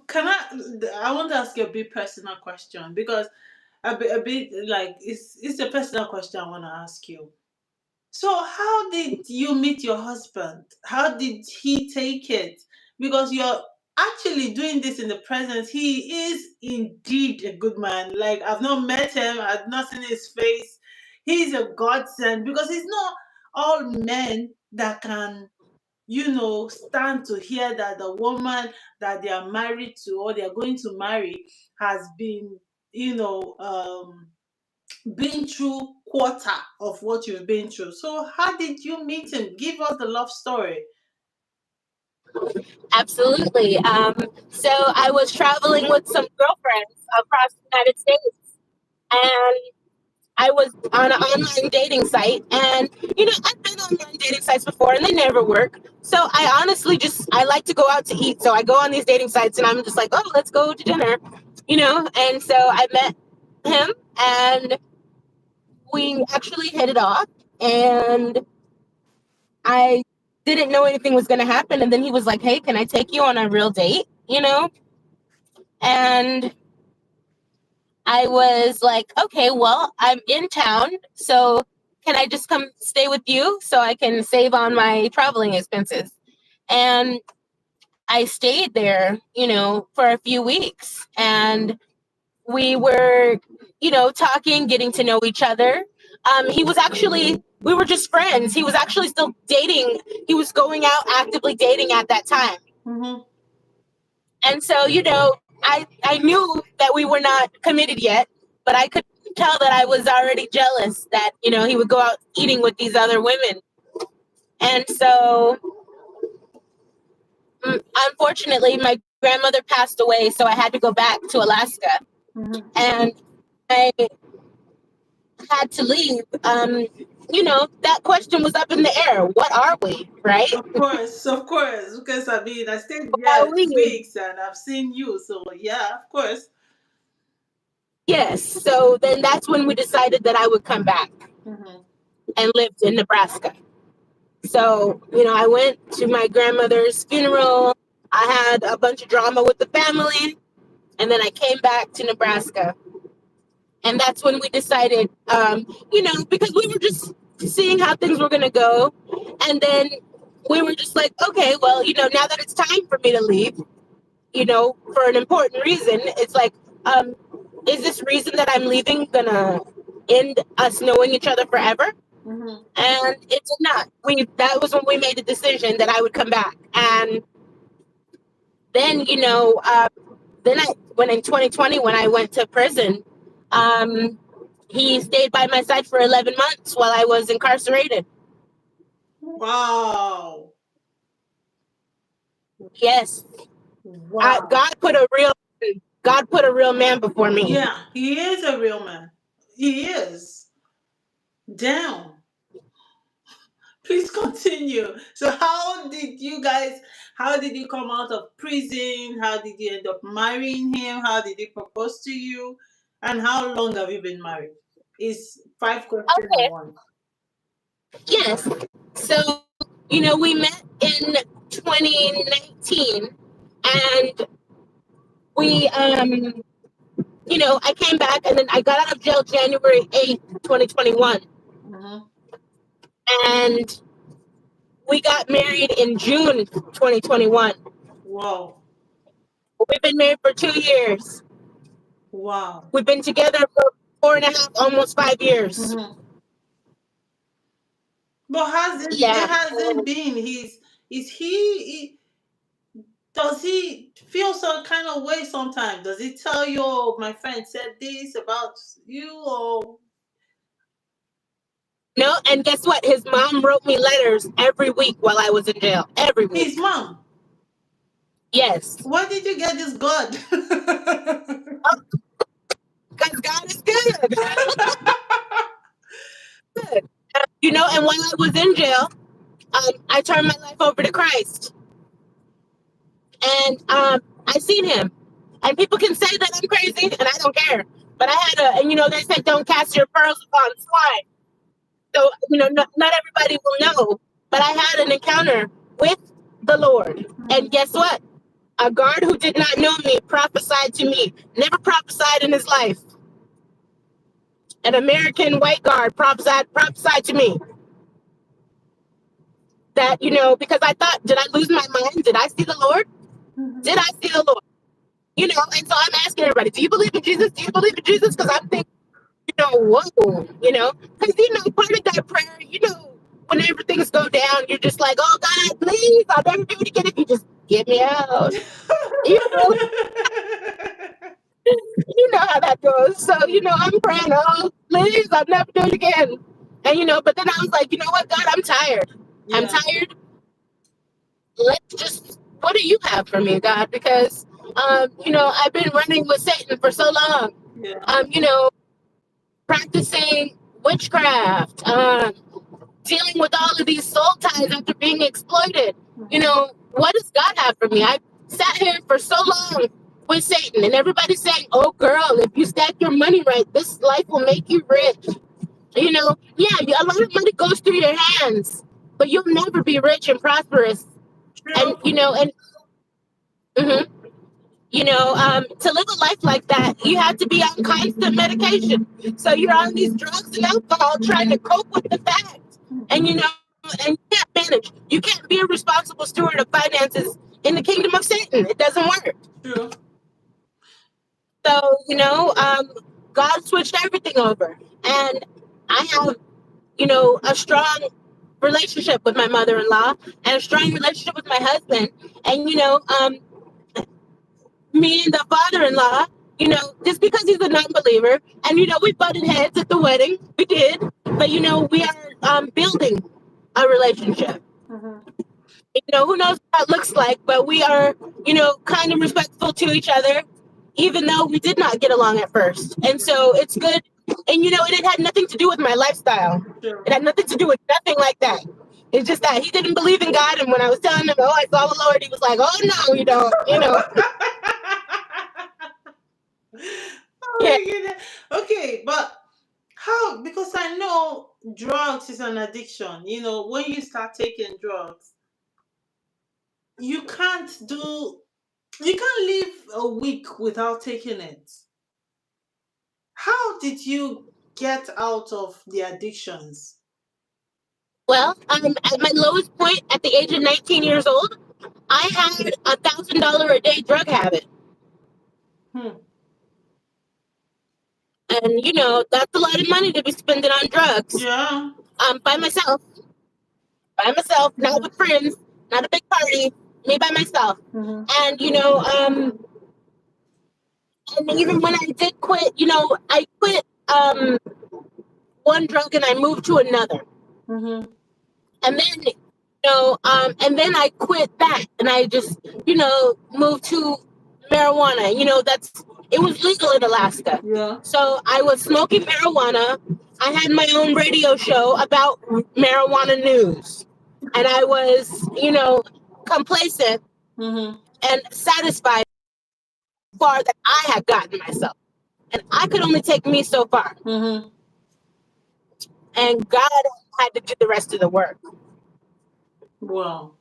can I want to ask you a bit personal question, because a bit like it's a personal question I want to ask you. So, how did you meet your husband? How did he take it? Because you're actually doing this in the present. He is indeed a good man. Like, I've not met him, I've not seen his face. He's a godsend because it's not all men that can, stand to hear that the woman that they are married to or they are going to marry has been, you know, been through quarter of what you've been through. So how did you meet him? Give us the love story. Absolutely. So I was traveling with some girlfriends across the United States, and I was on an online dating site. And I've been on online dating sites before, and they never work. So I honestly I like to go out to eat. So I go on these dating sites, and I'm just like, oh, let's go to dinner, And so I met him, and we actually hit it off, and I didn't know anything was going to happen. And then he was like, hey, can I take you on a real date? And I was like, okay, well, I'm in town. So can I just come stay with you so I can save on my traveling expenses? And I stayed there, for a few weeks. And we were, talking, getting to know each other. We were just friends. He was actually still dating. He was going out actively dating at that time. Mm-hmm. And so, I knew that we were not committed yet, but I could tell that I was already jealous that, he would go out eating with these other women. And so, unfortunately, my grandmother passed away, so I had to go back to Alaska. Mm-hmm. And I had to leave. That question was up in the air. What are we, right? Of course, because I mean, I stayed What here are we? weeks and I've seen you, so yeah, of course. Yes. So then that's when we decided that I would come back Mm-hmm. and lived in Nebraska. So, I went to my grandmother's funeral. I had a bunch of drama with the family. And then I came back to Nebraska. And that's when we decided, because we were just seeing how things were going to go. And then we were just like, okay, well, now that it's time for me to leave, for an important reason, it's like, is this reason that I'm leaving going to end us knowing each other forever? Mm-hmm. And it did not. That was when we made the decision that I would come back. And then, when in 2020, when I went to prison, um, he stayed by my side for 11 months while I was incarcerated. Wow. Yes, Wow. God put a real man before me. Yeah, he is a real man. He is. Damn. Please continue. So how did you come out of prison? How did you end up marrying him? How did he propose to you? And how long have you been married? Is five questions in Okay. one. Yes. So, we met in 2019, and we, I came back, and then I got out of jail January 8th, 2021. Mm-hmm. And we got married in June 2021. Wow. We've been married for 2 years. Wow. We've been together for 4.5, almost 5 years. Mm-hmm. But Yeah. it hasn't been is does he feel some kind of way sometimes? Does he tell you, oh, my friend said this about you, or No, and guess what? His mom wrote me letters every week while I was in jail. Every his week. mom? Yes. Where did you get this God? Because God is good. Good. And while I was in jail, I turned my life over to Christ. And I seen him. And people can say that I'm crazy, and I don't care. But I had they said don't cast your pearls upon swine. So, not everybody will know, but I had an encounter with the Lord. And guess what? A guard who did not know me prophesied to me, never prophesied in his life. an American white guard prophesied to me that, because I thought, did I lose my mind? Did I see the Lord? Mhm. Did I see the Lord? And so I'm asking everybody, do you believe in Jesus? Do you believe in Jesus? Because I'm thinking, whoa, because, part of that prayer, whenever things go down, you're just like, oh God, please, I'll never do it again if you just get me out. You know, you know how that goes. So, I'm praying, oh, please, I'll never do it again. And, but then I was like, you know what, God, I'm tired. I'm Yeah. tired. What do you have for me, God? Because, I've been running with Satan for so long. Yeah. Practicing witchcraft, dealing with all of these soul ties after being exploited. Mhm. What does God have for me? I sat here for so long with Satan, and everybody's saying, oh, girl, if you stack your money right, this life will make you rich. A lot of money goes through your hands, but you'll never be rich and prosperous. And, True. mhm, to live a life like that, you have to be on constant medication. So you're on these drugs and alcohol trying to cope with the fact. And Mhm. and you can't manage. You can't be a responsible steward of finances in the kingdom of Satan. It doesn't work. True. So, God switched everything over. And I have, a strong relationship with my mother-in-law and a strong relationship with my husband. And, me and the father-in-law, just because he's a non-believer, and we butted heads at the wedding, we did, but we are building a relationship. Mhm. Who knows what that looks like, but we are, kind of respectful to each other, even though we did not get along at first. And so it's good. And it had nothing to do with my lifestyle. True. It had nothing to do with nothing like that. It's just that he didn't believe in God, and when I was telling him, oh, I saw the Lord, he was like, oh no, you don't, Oh yeah. my goodness. Okay, but how? Because I know drugs is an addiction. When you start taking drugs, you can't do. You can't live a week without taking it. How did you get out of the addictions? Well, at my lowest point at the age of 19 years old, I had $1,000 a day drug habit. Hmm. And, that's a lot of money to be spending on drugs. Yeah. By myself, not Mhm. with friends, not a big party, me by myself. Mhm. And, and even when I did quit, I quit one drug and I moved to another. Mhm. And then, and then I quit that and I just, moved to marijuana. It was legal in Alaska. Yeah. So I was smoking marijuana. I had my own radio show about marijuana news. And I was, complacent Mhm. and satisfied far that I had gotten myself. And I could only take me so far. Mhm. And God had to do the rest of the work. Wow.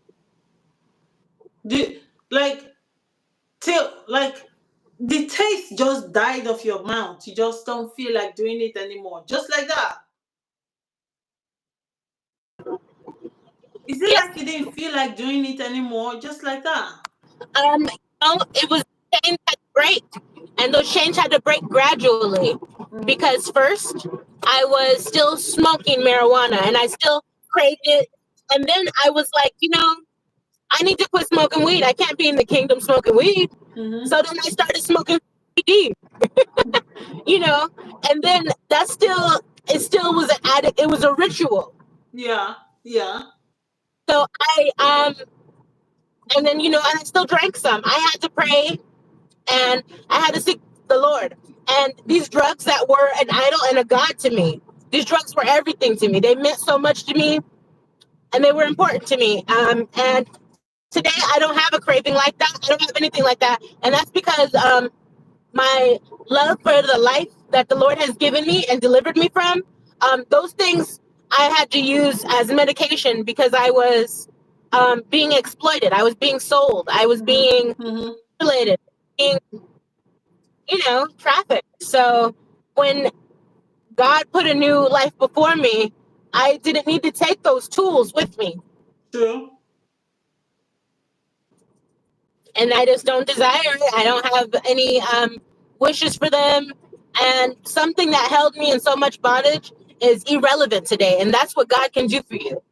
The like till like the taste just died off your mouth. You just don't feel like doing it anymore. Just like that. Is it Yes. like you didn't feel like doing it anymore? Just like that. It was chains had to break, and those chains had to break gradually Mhm. because first I was still smoking marijuana and I still craved it, and then I was like, I need to quit smoking weed. I can't be in the kingdom smoking weed. Mhm. So then I started smoking CBD, you know, and then it still was an addict. It was a ritual. Yeah. Yeah. So and then and I still drank some. I had to pray and I had to seek the Lord. And these drugs that were an idol and a god to me, these drugs were everything to me. They meant so much to me, and they were important to me. And today I don't have a craving like that. I don't have anything like that, and that's because my love for the life that the Lord has given me and delivered me from, those things I had to use as medication because I was being exploited. I was being sold. I was Mhm. being Mhm. manipulated, being trafficked. So when God put a new life before me, I didn't need to take those tools with me. True. And I just don't desire it. I don't have any wishes for them. And something that held me in so much bondage is irrelevant today. And that's what God can do for you.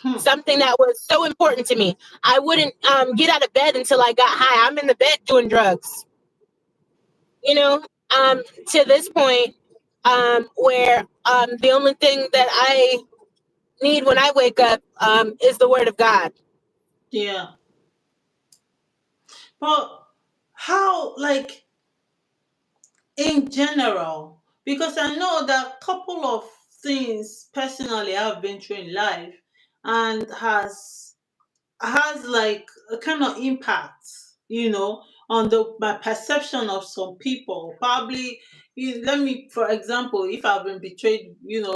Hmm. Something that was so important to me. I wouldn't get out of bed until I got high. I'm in the bed doing drugs. You know, to this point where the only thing that I need when I wake up is the word of God. Yeah. But how, like, in general, because I know that a couple of things personally I've been through in life and has like a kind of impact, on the my perception of some people. Probably, let me, for example, if I've been betrayed,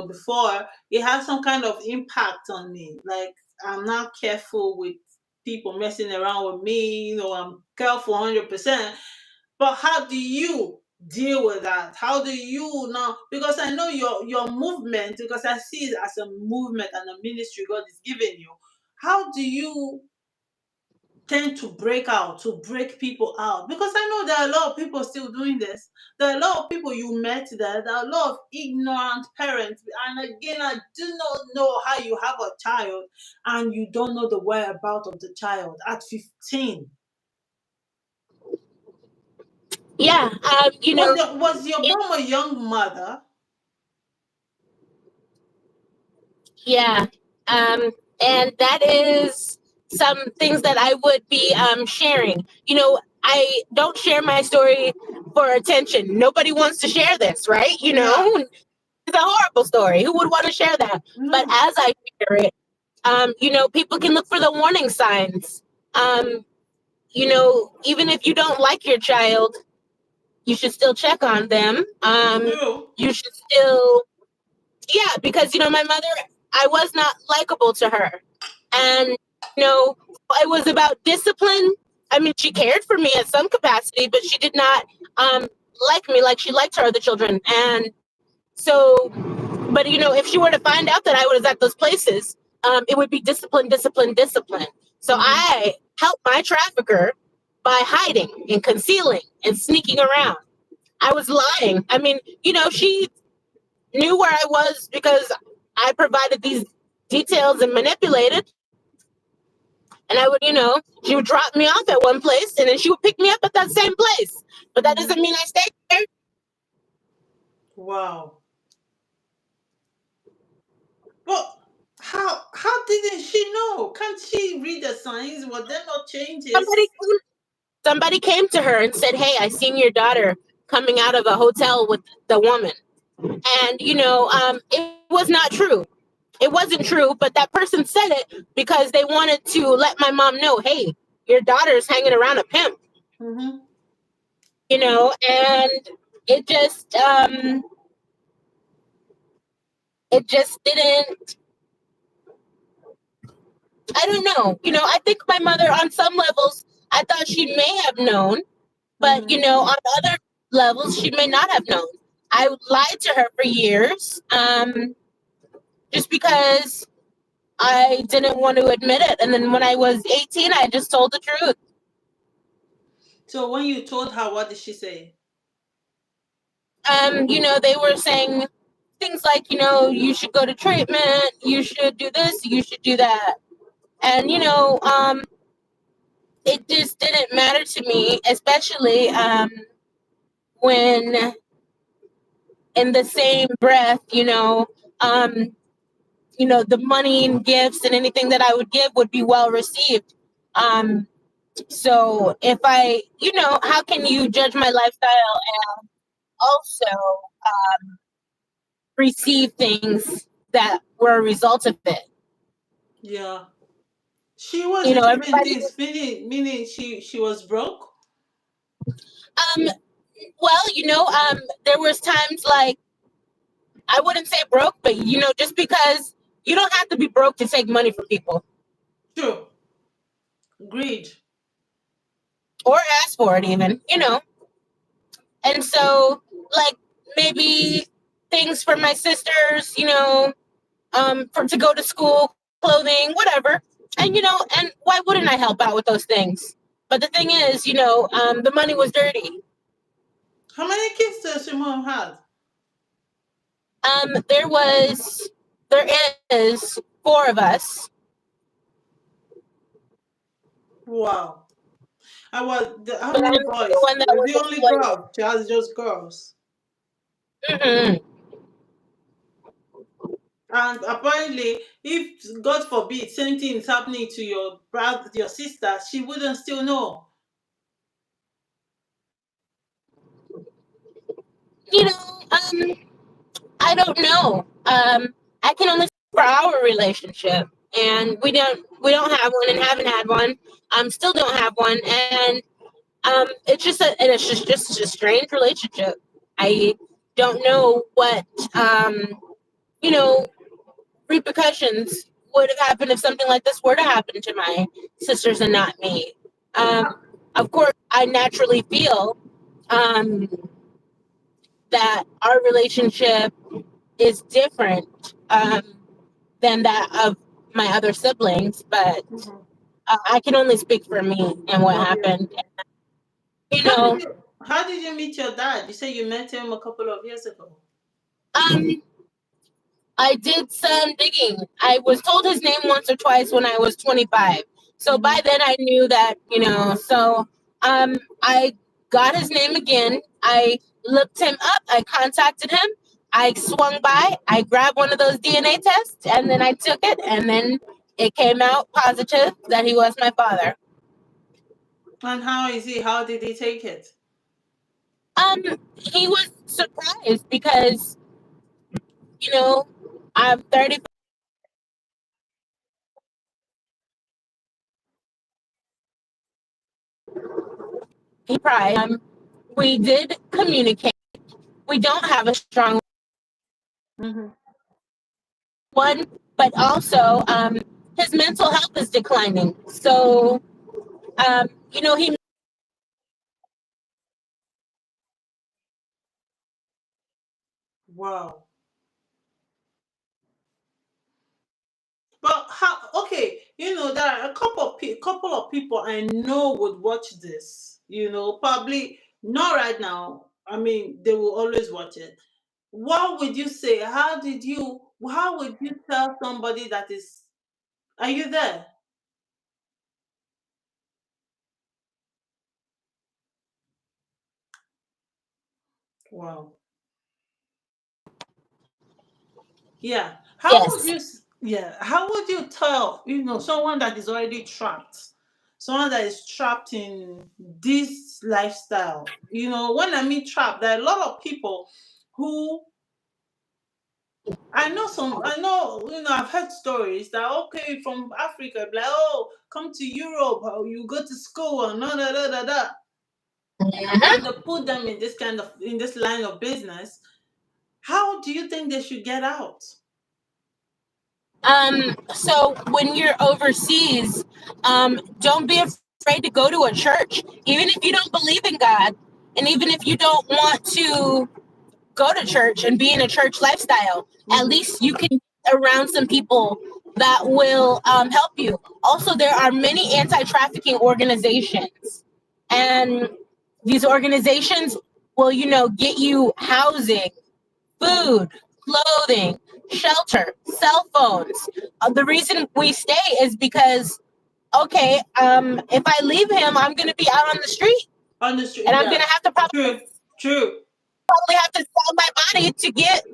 before, it has some kind of impact on me. Like, I'm not careful with people messing around with me. I'm careful 100%. But how do you deal with that? How do you now? Because I know your movement, because I see it as a movement and a ministry God is giving you. How do you tend to break out, to break people out? Because I know there are a lot of people still doing this. There are a lot of people you met there. There are a lot of ignorant parents. And again, I do not know how you have a child and you don't know the whereabouts of the child at 15. Yeah, Was your mom a young mother? yeah. Um, and that is some things that I would be sharing. I don't share my story for attention. Nobody wants to share this, right? Yeah. It's a horrible story. Who would want to share that? But No. as I share it, people can look for the warning signs. Um, even if you don't like your child, you should still check on them. True. You should still, yeah, because my mother, I was not likable to her, and you know, it was about discipline. I mean, she cared for me in some capacity, but she did not um like me like she liked her other children, and so. But if she were to find out that I was at those places, it would be discipline, discipline, discipline. So Hmm. I helped my trafficker by hiding and concealing and sneaking around. I was lying. I mean, she knew where I was because I provided these details and manipulated. And she would drop me off at one place and then she would pick me up at that same place. But that doesn't Hmm. mean I stayed there. Wow. But how didn't she know? Can't she read the signs? Were there no Somebody, changes? somebody came to her and said, "Hey, I seen your daughter coming out of a hotel with the woman." And, it was not true. It wasn't true, but that person said it because they wanted to let my mom know, hey, your daughter's hanging around a pimp, Hmm. and it just, it just didn't, I don't know. I think my mother, on some levels, I thought she may have known, but, Hmm. on other levels, she may not have known. I lied to her for years, just because I didn't want to admit it. And then when I was 18, I just told the truth. So when you told her, what did she say? They were saying things like, you should go to treatment, you should do this, you should do that. And, it just didn't matter to me, especially when in the same breath, um, the money and gifts and anything that I would give would be well received. Um, so if how can you judge my lifestyle and also receive things that were a result of it? Yeah. She was receiving Everybody. things, meaning she was broke. Um, well, there was times like I wouldn't say broke, but just because you don't have to be broke to take money from people True. Agreed. or ask for it, even. And so, like maybe things for my sisters, for to go to school, clothing, whatever. And and why wouldn't I help out with those things? But the thing is, the money was dirty. How many kids does your mom have? There is four of us. Wow. How But many I'm the boys? one that Is was the only exploited. girl? She has just girls. Hmm. And apparently, if God forbid, same thing is happening to your brother, your sister, she wouldn't still know. You know, I don't know. I can only speak for our relationship, and we don't have one, and haven't had one. Still don't have one, and it's just a strange relationship. I don't know what you know repercussions would have happened if something like this were to happen to my sisters and not me. Um, of course, I naturally feel um, that our relationship is different than that of my other siblings, but Mhm. I can only speak for me and what happened. Obviously. You How did know, you how did you meet your dad? You say you met him a couple of years ago. um, I did some digging. I was told his name once or twice when I was 25. So by Hmm. then I knew that, so I got his name again. I looked him up. I contacted him. I swung by. I grabbed one of those DNA tests and then I took it and then it came out positive that he was my father. And how is he? How did he take it? Um he was surprised because, you know, I'm 30. He pride. We did communicate. We don't have a strong Hmm. one, but also his mental health is declining. So, he Wow. But how? Okay, there are a couple of people I know would watch this. Probably not right now. I mean, they will always watch it. What would you say? How would you tell somebody that is? Are you there? Wow. Yeah. yes, How would you tell, someone that is already trapped, someone that is trapped in this lifestyle? When I mean trapped, there are a lot of people who I know, I've heard stories that, okay, from Africa, like, oh, come to Europe, or you go to school, and da da da da da. And they put them in this line of business. How do you think they should get out? so when you're overseas, don't be afraid to go to a church, even if you don't believe in God, and even if you don't want to go to church and be in a church lifestyle. At Hmm. least you can get around some people that will help you. Also, there are many anti-trafficking organizations, and these organizations will, get you housing, food, clothing, shelter, cell phones. The reason we stay is because, okay, if I leave him, I'm going to be out on the street, On the and street, I'm going yeah. to have to True, true. probably have to sell my body to get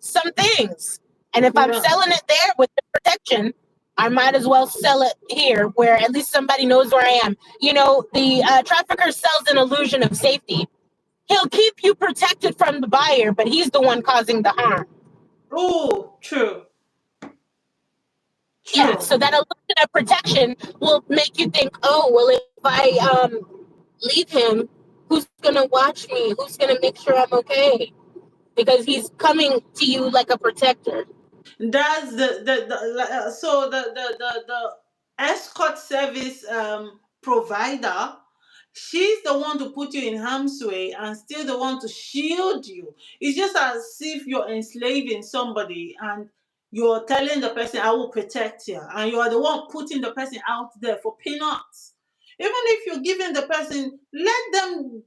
some things. And if I'm Yeah. selling it there with the protection, I might as well sell it here where at least somebody knows where I am. The trafficker sells an illusion of safety. He'll keep you protected from the buyer, but he's the one causing the harm. Oh, true, Yeah, true. so that illusion of protection will make you think, oh, well, if I leave him, who's going to watch me? Who's going to make sure I'm okay? Because he's coming to you like a protector. That's so the escort service provider She's the one to put you in harm's way and still the one to shield you. It's just as if you're enslaving somebody and you're telling the person, I will protect you. And you are the one putting the person out there for peanuts. Even if you're giving the person, let them,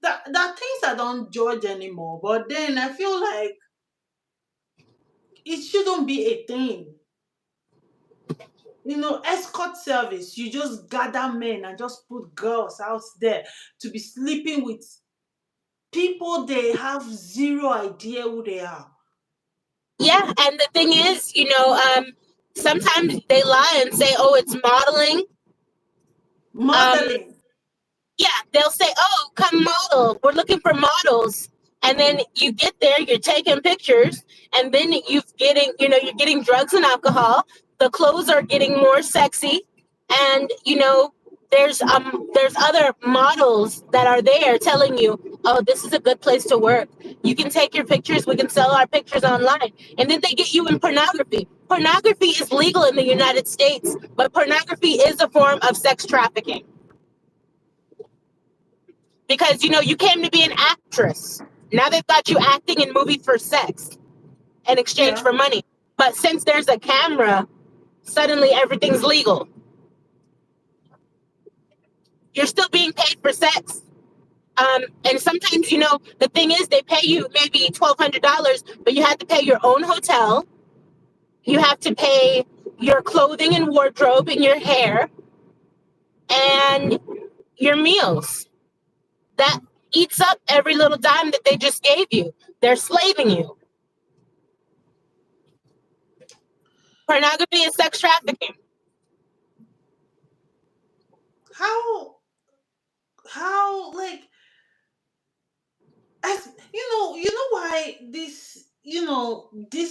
that things I don't judge anymore. But then I feel like it shouldn't be a thing. Escort service, you just gather men and just put girls out there to be sleeping with people they have zero idea who they are. Yeah, and the thing is, sometimes they lie and say, "Oh, it's modeling." Um, Modeling. yeah, they'll say, "Oh, come model. We're looking for models." And then you get there, you're taking pictures, and then you're getting drugs and alcohol. The clothes are getting more sexy, and there's other models that are there telling you, "Oh, this is a good place to work. You can take your pictures. We can sell our pictures online." And then they get you in pornography. Pornography is legal in the United States, but pornography is a form of sex trafficking because you came to be an actress. Now they've got you acting in movies for sex in exchange Yeah. for money. But since there's a camera, suddenly everything's legal. You're still being paid for sex. And sometimes, the thing is, they pay you maybe $1,200, but you have to pay your own hotel. You have to pay your clothing and wardrobe and your hair and your meals. That eats up every little dime that they just gave you. They're slaving you. Pornography is sex trafficking. How like, as why this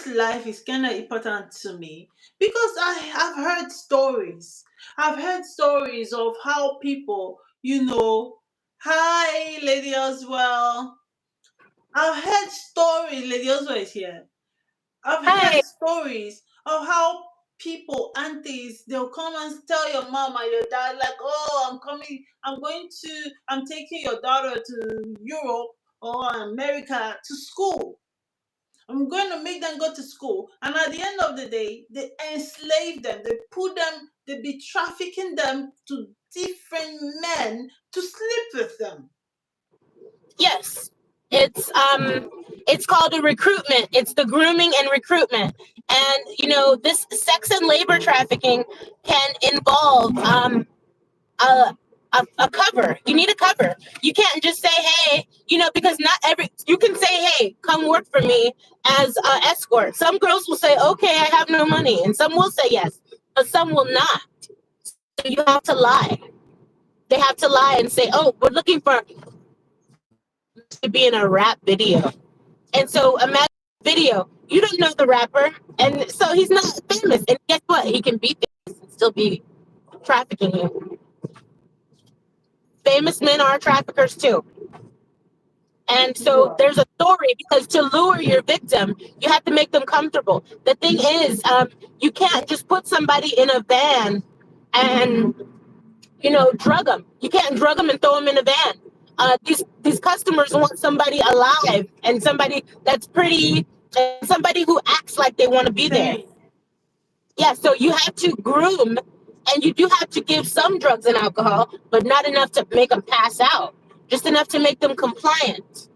life is kind of important to me, because I have heard stories. I've heard stories of how people, hi Lady Oswell. I've heard stories. Lady Oswell is here. I've heard Hi. stories of how people, aunties, they'll come and tell your mom and your dad, like, oh, I'm taking your daughter to Europe or America to school. I'm going to make them go to school. And at the end of the day, they enslave them. They be trafficking them to different men to sleep with them. Yes. It's called a recruitment. It's the grooming and recruitment. And this sex and labor trafficking can involve a a cover. You need a cover. You can't just say, hey, because not every you can say, hey, come work for me as an escort. Some girls will say, okay, I have no money, and some will say yes, but some will not. So you have to lie. They have to lie and say, oh, we're looking for to be in a rap video. And so imagine video. You don't know the rapper, and so he's not famous. And guess what? He can be famous and still be trafficking you. Famous men are traffickers too. And so Wow. there's a story because to lure your victim, you have to make them comfortable. The thing is, you can't just put somebody in a van and drug them. You can't drug them and throw them in a van. These customers want somebody alive and somebody that's pretty and somebody who acts like they want to be there. Same. Yeah, so you have to groom and you do have to give some drugs and alcohol, but not enough to make them pass out. Just enough to make them compliant.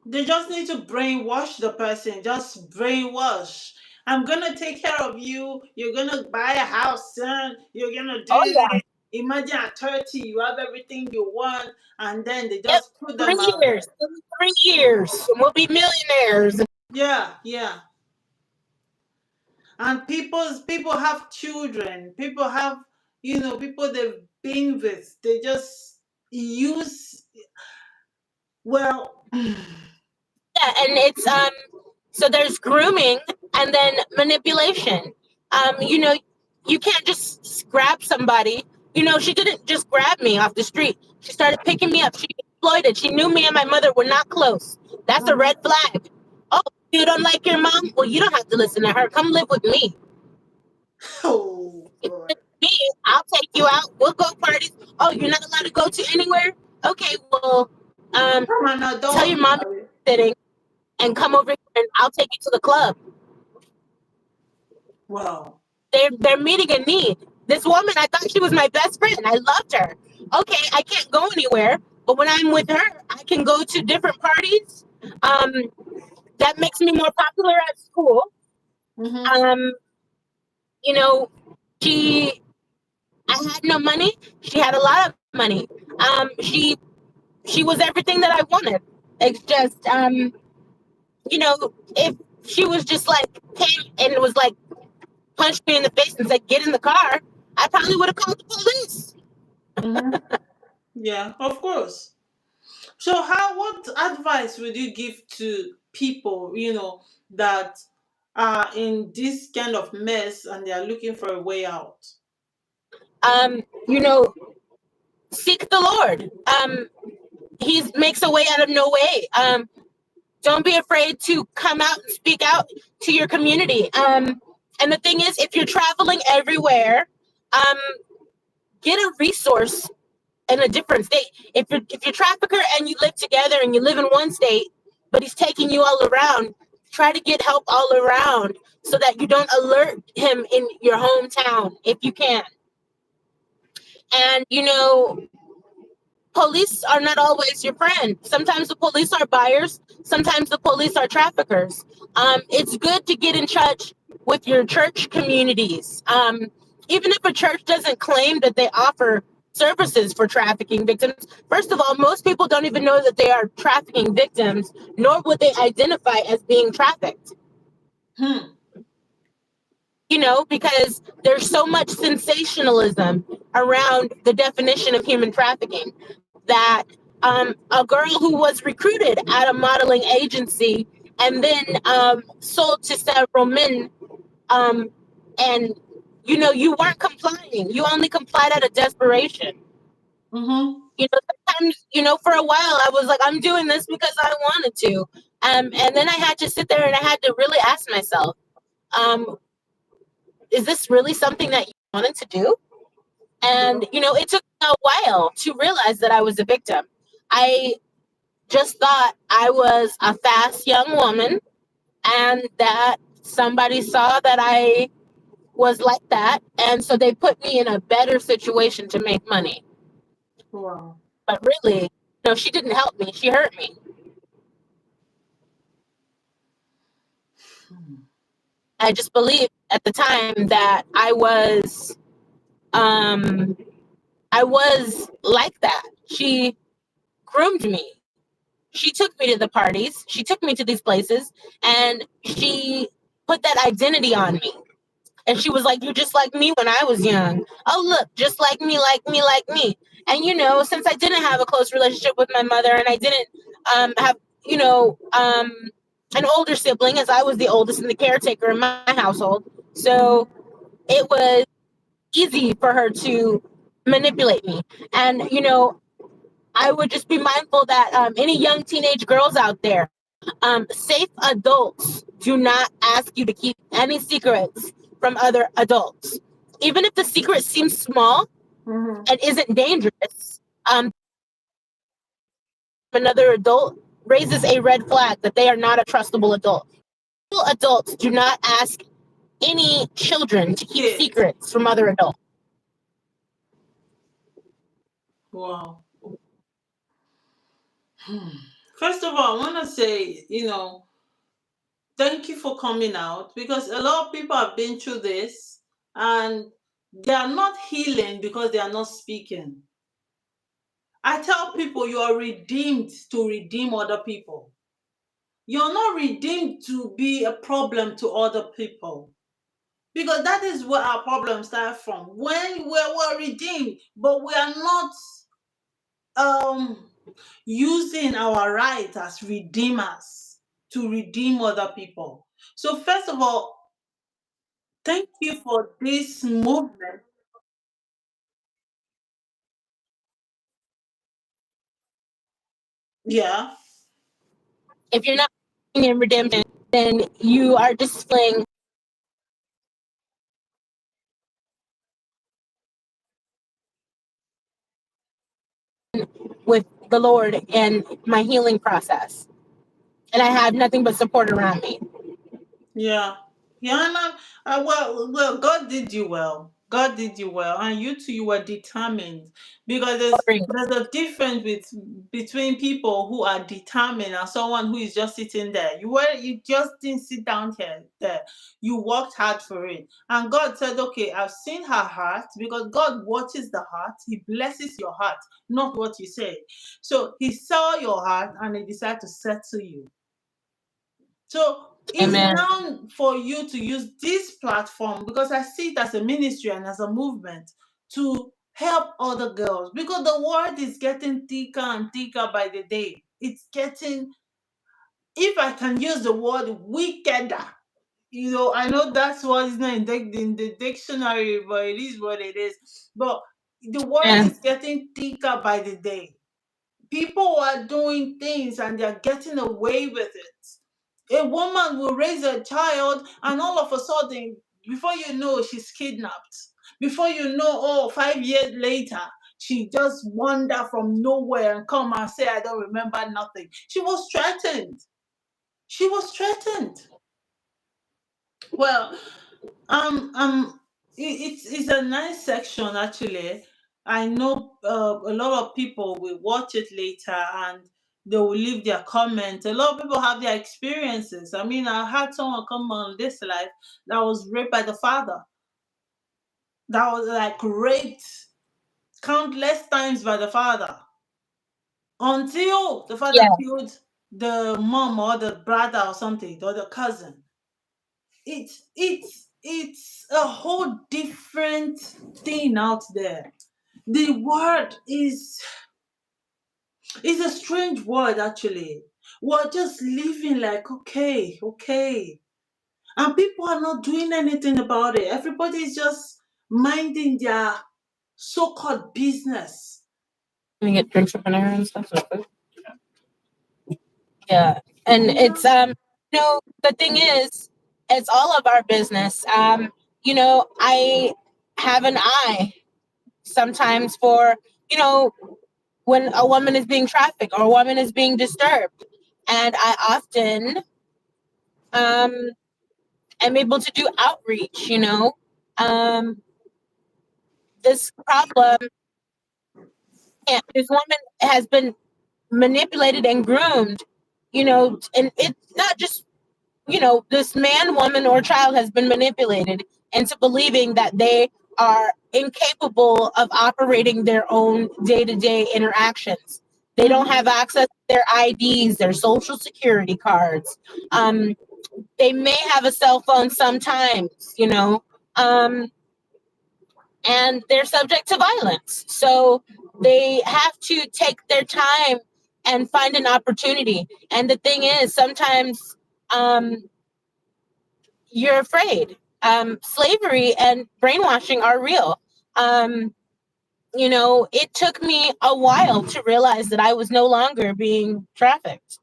They just need to brainwash the person. Just brainwash. I'm gonna take care of you. You're gonna buy a house, son. You're gonna do Oh yeah. this. Imagine at 30, you have everything you want, and then they Yep. just put them Three out years. there. 3 years. And we'll be millionaires. Yeah, yeah. And people have children. People have, people they've been with. They just use, well, Yeah, and it's so there's grooming and then manipulation. You can't just grab somebody. She didn't just grab me off the street. She started picking me up. She exploited. She knew me and my mother were not close. That's a red flag. Oh, you don't like your mom? Well, you don't have to listen to her. Come live with me. oh God. me, I'll take you out. We'll go parties. Oh, you're not allowed to go to anywhere? Okay, well, I'm an tell adult. your mom you're sitting and come over here and I'll take you to the club. Wow. They're meeting a need. This woman, I thought she was my best friend. I loved her. Okay, I can't go anywhere, but when I'm with her, I can go to different parties. Um, that makes me more popular at school. Mm-hmm. Um, you know, she I had no money. She had a lot of money. She was everything that I wanted. It's just if she was just like came and was like punched me in the face and said, "Get in the car," I probably would have called the police. Mm-hmm. Yeah, of course. So, what advice would you give to people, that are in this kind of mess and they are looking for a way out? You know, seek the Lord. He makes a way out of no way. Don't be afraid to come out and speak out to your community. And the thing is, if you're traveling everywhere, um, get a resource in a different state. If you're trafficker and you live together and you live in one state, but he's taking you all around, try to get help all around so that you don't alert him in your hometown if you can. And police are not always your friend. Sometimes the police are buyers, sometimes the police are traffickers. It's good to get in touch with your church communities. Even if a church doesn't claim that they offer services for trafficking victims, first of all, most people don't even know that they are trafficking victims, nor would they identify as being trafficked. Hmm. Because there's so much sensationalism around the definition of human trafficking that a girl who was recruited at a modeling agency and then sold to several men, um, and you weren't complying. You only complied out of desperation. Mm-hmm. Sometimes, for a while I was like, I'm doing this because I wanted to. And then I had to sit there and I had to really ask myself, um, is this really something that you wanted to do? And, it took me a while to realize that I was a victim. I just thought I was a fast young woman and that somebody saw that I was like that. And so they put me in a better situation to make money. Wow. But really, no, she didn't help me. She hurt me. I just believed at the time that I was like that. She groomed me. She took me to the parties. She took me to these places and she put that identity on me. And she was like, "You're just like me when I was young. Oh, look, just like me, like me, like me." And, since I didn't have a close relationship with my mother and I didn't have, an older sibling, as I was the oldest and the caretaker in my household. So it was easy for her to manipulate me. And, I would just be mindful that any young teenage girls out there, safe adults do not ask you to keep any secrets from other adults. Even if the secret seems small Mm-hmm. and isn't dangerous, another adult raises a red flag that they are not a trustable adult. Adults do not ask any children to keep Kids. secrets from other adults. Wow. First of all, I want to say, thank you for coming out because a lot of people have been through this and they are not healing because they are not speaking. I tell people you are redeemed to redeem other people. You're not redeemed to be a problem to other people because that is where our problems start from. When we're redeemed, but we are not um using our right as redeemers to redeem other people. So first of all, thank you for this movement. Yeah. If you're not in redemption, then you are displaying with the Lord and my healing process. And I had nothing but support around me. Yeah. Yeah, and well, God did you well. God did you well, and you too, you were determined, because there's a difference between people who are determined and someone who is just sitting there. You just didn't sit down here there. You worked hard for it, and God said, "Okay, I've seen her heart," because God watches the heart. He blesses your heart, not what you say. So He saw your heart, and He decided to settle you. So it's Amen. now for you to use this platform, because I see it as a ministry and as a movement to help other girls, because the word is getting thicker and thicker by the day. It's getting, if I can use the word, wickeder. I know that's what is not in the dictionary, but it is what it is. But the word And is getting thicker by the day. People are doing things and they're getting away with it. A woman will raise a child, and all of a sudden, before you know, she's kidnapped. Before you know, oh, 5 years later, she just wander from nowhere and come and say, I don't remember nothing. She was threatened. She was threatened. Well, it's a nice section actually. I know a lot of people will watch it later and they will leave their comments. A lot of people have their experiences. I mean, I had someone come on this life that was raped by the father. That was like raped countless times by the father until the father yeah, killed the mom or the brother or something or the cousin. It's a whole different thing out there. The word is a strange word actually. We're just living like, okay, okay, and people are not doing anything about it. Everybody's just minding their so-called business. let me get drinks from there and stuff. Yeah, and Yeah. the thing is, it's all of our business. I have an eye sometimes for you know when a woman is being trafficked or a woman is being disturbed, and I often um am able to do outreach. Um, this problem, this woman has been manipulated and groomed. And it's not just this man, woman, or child has been manipulated into believing that they are incapable of operating their own day-to-day interactions. They don't Mm-hmm. have access to their IDs, their social security cards. They may have a cell phone sometimes, um, and they're subject to violence. So they have to take their time and find an opportunity. And the thing is, sometimes um, you're afraid. Slavery and brainwashing are real. It took me a while to realize that I was no longer being trafficked,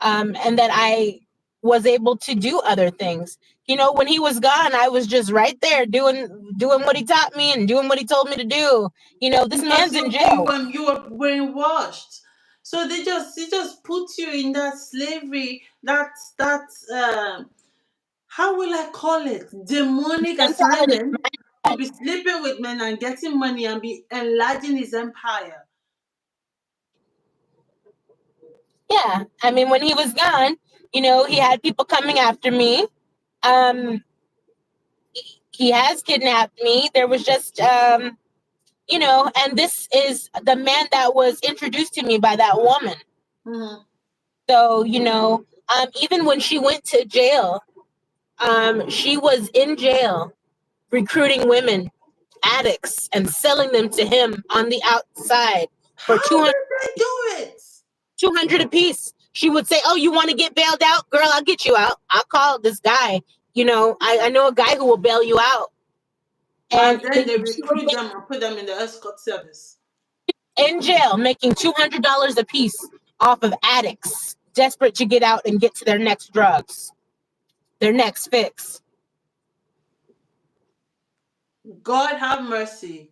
and that I was able to do other things. When he was gone, I was just right there doing what he taught me and doing what he told me to do. This Because man's in jail. you were brainwashed. So they just put you in that slavery, that how will I call it? Demonic Mentality. assignment to be sleeping with men and getting money and be enlarging his empire. Yeah, I mean, when he was gone, he had people coming after me. Um, he has kidnapped me. There was just and this is the man that was introduced to me by that woman. Mhm. So, even when she went to jail, she was in jail recruiting women, addicts, and selling them to him on the outside for How did they do it? 200 a piece. She would say, "Oh, you want to get bailed out? Girl, I'll get you out. I'll call this guy. I know a guy who will bail you out." And And then they she would recruit them and put them in the escort service. in jail making $200 a piece off of addicts desperate to get out and get to their next drugs, their next fix. God have mercy.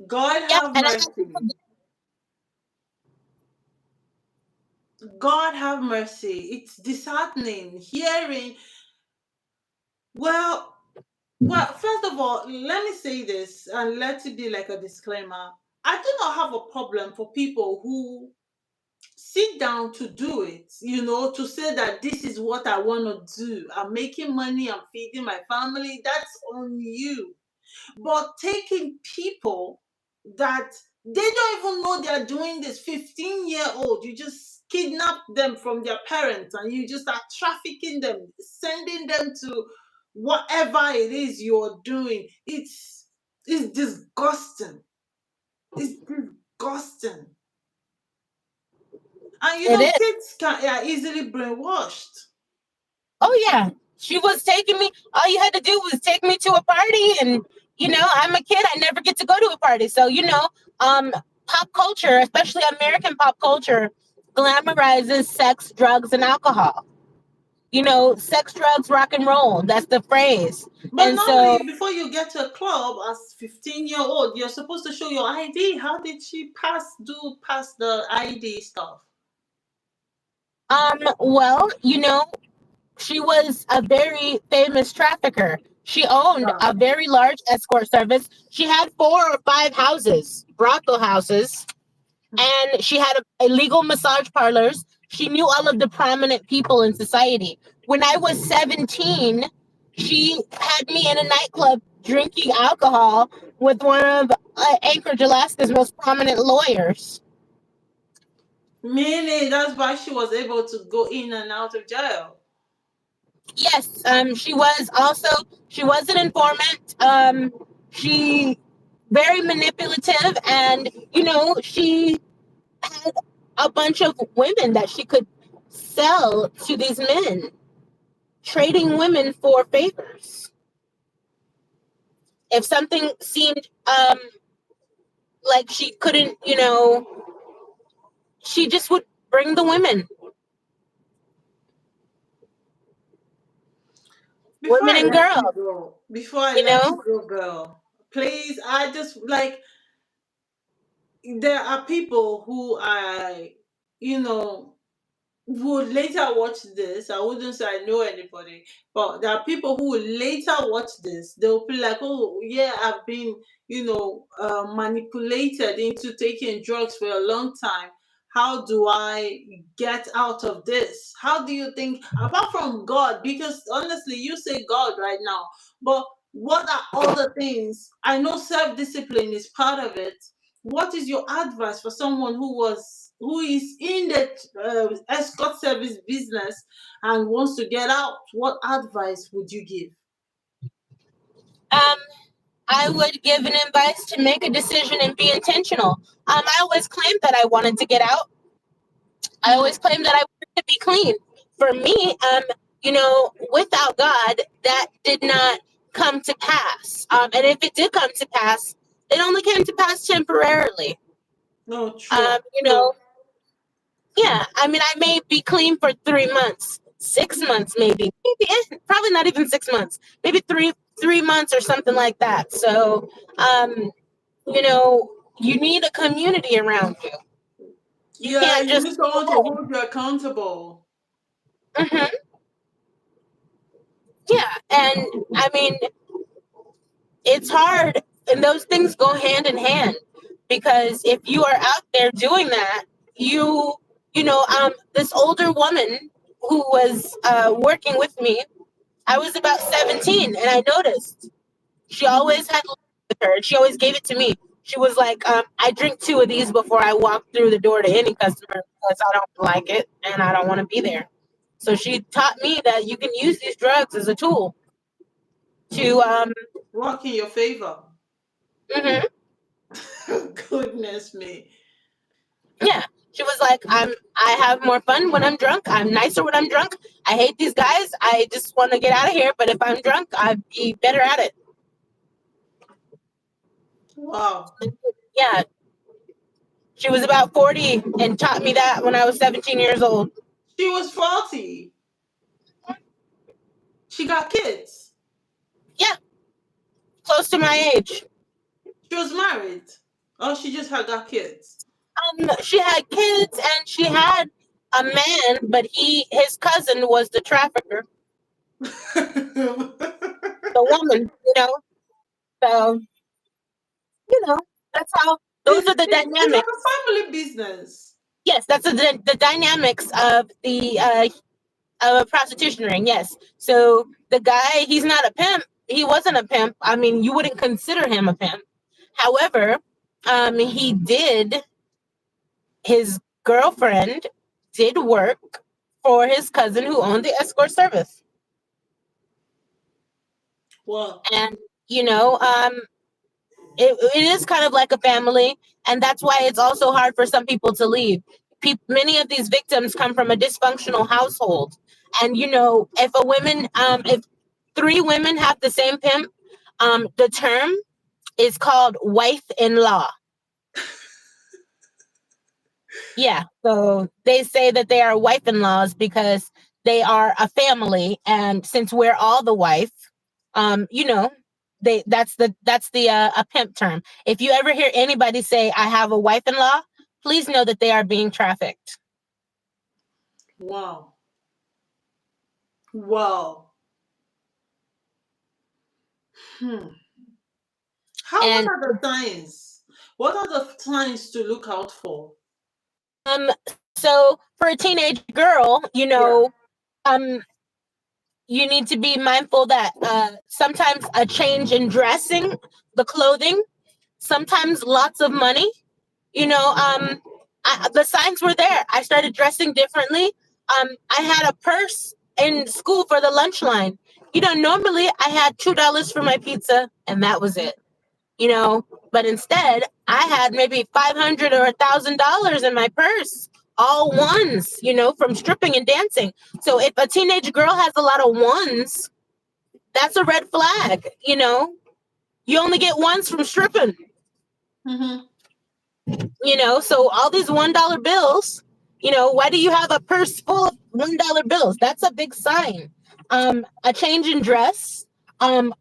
God Yeah, have and I mercy. God have mercy. It's disheartening hearing. Well, first of all, let me say this and let it be like a disclaimer. I do not have a problem for people who sit down to do it, to say that this is what I want to do. I'm making money, I'm feeding my family. That's on you. But taking people that they don't even know they're doing this, 15-year-old, you just kidnap them from their parents and you just start trafficking them, sending them to whatever it is you're doing. It's disgusting. It's disgusting. And it is. kids are easily brainwashed. Oh yeah, she was taking me. All you had to do was take me to a party, and I'm a kid. I never get to go to a party, so um, pop culture, especially American pop culture, glamorizes sex, drugs, and alcohol. Sex, drugs, rock and roll. That's the phrase. But And so, normally, before you get to a club as 15-year-old, you're supposed to show your ID. How did she pass the ID stuff? well, she was a very famous trafficker. She owned Yeah. a very large escort service. She had 4 or 5 houses, brothel houses, and she had illegal massage parlors. She knew all of the prominent people in society. When I was 17, she had me in a nightclub drinking alcohol with one of Anchorage, Alaska's most prominent lawyers. Meaning that's why she was able to go in and out of jail. Yes, she was an informant. She very manipulative, and she had a bunch of women that she could sell to these men, trading women for favors. If something seemed like she couldn't, she just would bring the Before women I and let you girls, go, before I you let you know. go, girl, please, I just like there are people who you know, would later watch this. I wouldn't say I know anybody, but there are people who will later watch this. They'll be like, "Oh, yeah, I've been, manipulated into taking drugs for a long time. How do I get out of this? How do you think, apart from God, because honestly, you say God right now, but what are other things? I know self discipline is part of it. What is your advice for someone who is in the escort service business and wants to get out? What advice would you give? Um, I would give an advice to make a decision and be intentional. I always claimed that I wanted to get out. I Hmm. always claimed that I wanted to be clean. For me, without God, that did not come to pass. And if it did come to pass, it only came to pass temporarily. No, true, Um, you know, true. yeah. I mean, I may be clean for 3 months, 6 months, probably not even 6 months, maybe three months or something like that. So, you know, you need a community around you. You Yeah, can't you just need be someone to alone. hold you accountable. Hmm. Yeah, and I mean, it's hard, and those things go hand in hand because if you are out there doing that, this older woman who was working with me, I was about 17, and I noticed she Hmm. always had liquor with her, and she always gave it to me. She was like, I drink 2 of these before I walk through the door to any customer because I don't like it and I don't want to be there. So she taught me that you can use these drugs as a tool to Work in your favor. mhm. Goodness me. Yeah. She was like, I have more fun when I'm drunk. I'm nicer when I'm drunk. I hate these guys. I just want to get out of here. But if I'm drunk, I'd be better at it. Wow. Yeah. She was about 40 and taught me that when I was 17 years old. She was 40. She got kids. Yeah. Close to my age. She was married. Oh, she just had got kids. She had kids and she had a man, but his cousin was the trafficker, the woman, So, that's how those are the It's like dynamics. a family business. Yes, that's the dynamics of the of a prostitution ring. Yes. So the guy, he's not a pimp. He wasn't a pimp. I mean, you wouldn't consider him a pimp. However, he did his girlfriend did work for his cousin who owned the escort service. Well, And you know, it is kind of like a family, and that's why it's also hard for some people to leave. Many of these victims come from a dysfunctional household, and if three women have the same pimp, the term is called wife-in-law. Yeah, so they say that they are wife-in-laws because they are a family, and since we're all the wife, you know, that's the a pimp term. If you ever hear anybody say I have a wife-in-law, please know that they are being trafficked. wow. Wow. Hmm. What And are the signs? What are the signs to look out for? so for a teenage girl, Yeah. um you need to be mindful that sometimes a change in dressing, the clothing, sometimes lots of money. The signs were there. I started dressing differently. I had a purse in school for the lunch line. Normally I had $2 for my pizza and that was it. But instead I had maybe 500 or $1,000 in my purse, all ones. From stripping and dancing. So if a teenage girl has a lot of ones, that's a red flag. You only get ones from stripping. Mm-hmm. So all these $1 bills, why do you have a purse full of $1 bills? That's a big sign. A change in dress,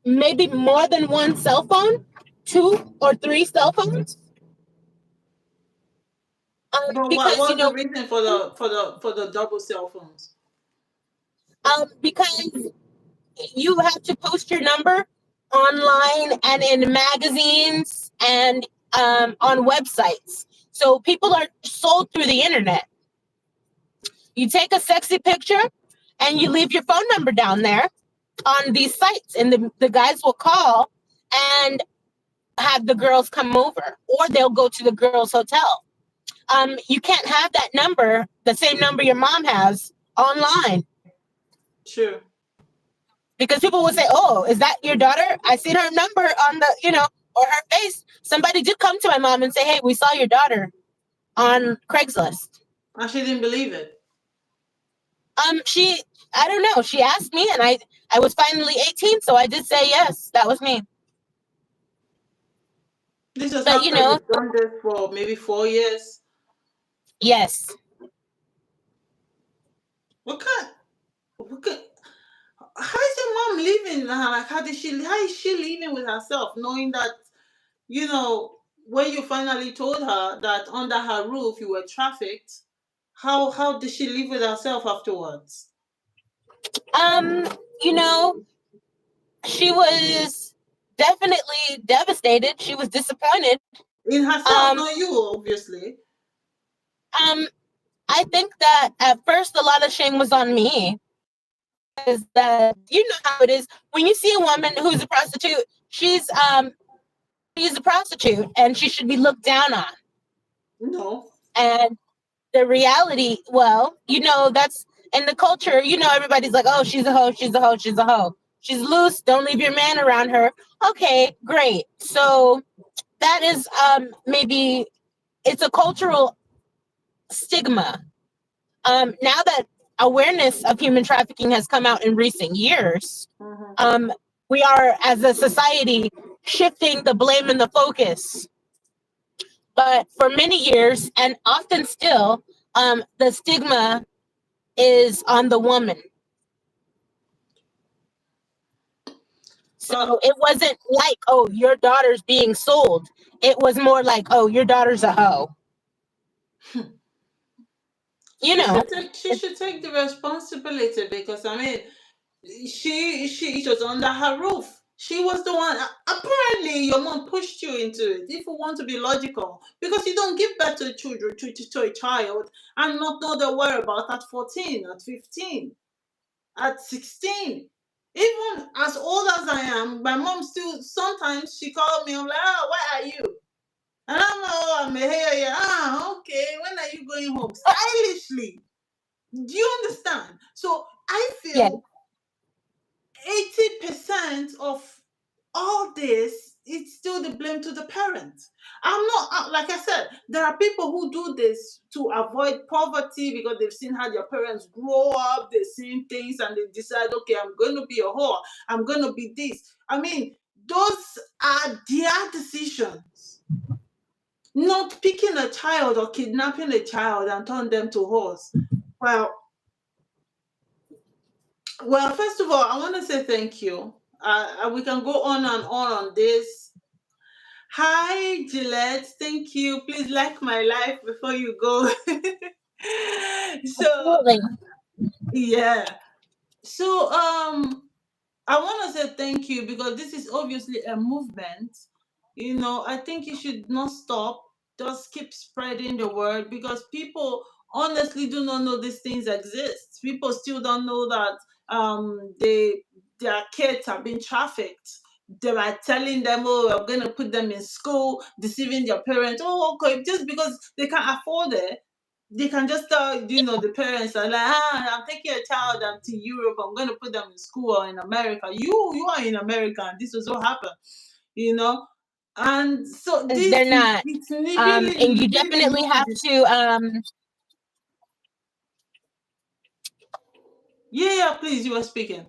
maybe more than one cell phone, 2 or 3 cell phones. But what Because was the reason for the double cell phones? because you have to post your number online and in magazines and on websites. So people are sold through the internet. You take a sexy picture and you leave your phone number down there on these sites, and the guys will call and have the girls come over, or they'll go to the girls' hotel. You can't have that number, the same number your mom has, online True. because people will say, "Oh, is that your daughter? I seen her number on or her face." Somebody did come to my mom and say, "Hey, we saw your daughter on Craigslist." And she didn't believe it. She, I don't know. She asked me, and I was finally 18, so I did say yes, that was me. This is But after you've done this for maybe 4 years. yes. What kind? What kind? How is your mom living? Like, How is she living with herself, knowing that when you finally told her that under her roof you were trafficked? How did she live with herself afterwards? Um, you know, she was definitely devastated. She was disappointed. In herself, Um, not you, obviously. um, I think that at first a lot of shame was on me. Is that how it is when you see a woman who's a prostitute? She's a prostitute and she should be looked down on. No. And the reality, well, that's in the culture. Everybody's like, "Oh, she's a hoe, she's a hoe, she's a hoe. She's loose. Don't leave your man around her." Okay, great. So that is maybe it's a cultural stigma. Now that awareness of human trafficking has come out in recent years, Mm-hmm. we are as a society shifting the blame and the focus. But for many years, and often still, the stigma is on the woman. So it wasn't like, oh, your daughter's being sold. It was more like, oh, your daughter's a hoe. You know, She should take the responsibility, because I mean, she it was under her roof. She was the one. Apparently, your mom pushed you into it. If you want to be logical, because you don't give birth to children to a child and not know the whereabouts at 14, at 15, at 16. Even as old as I am, my mom still sometimes she called me. I'm like, oh, where are you? And I'm like, oh, I'm here. Yeah. Ah, okay. When are you going home? Stylishly. Do you understand? So I yeah, feel 80% of all this it's still the blame to the parents. I'm not like I said, there are people who do this to avoid poverty because they've seen how their parents grow up, they've seen things and they decide, okay, I'm going to be a whore, I'm going to be this. I mean, those are their decisions. Not picking a child or kidnapping a child and turn them to whores. Well, Well, first of all, I want to say thank you. We can go on this. Hi, Gillette. Thank you. Please like my life before you go. So, absolutely. yeah. So, I want to say thank you because this is obviously a movement. I think you should not stop. Just keep spreading the word because people honestly do not know these things exist. People still don't know that their kids are being trafficked. They are telling them, oh, we're going to put them in school, deceiving their parents. Oh, okay, just because they can't afford it, they can just tell, the parents are like, I'm taking a child to Europe, I'm going to put them in school or in America. You are in America, and this is what happened, you know. And so this, They're not. it's And you really, really definitely need to have be. to, Yeah, yeah, please, you were speaking.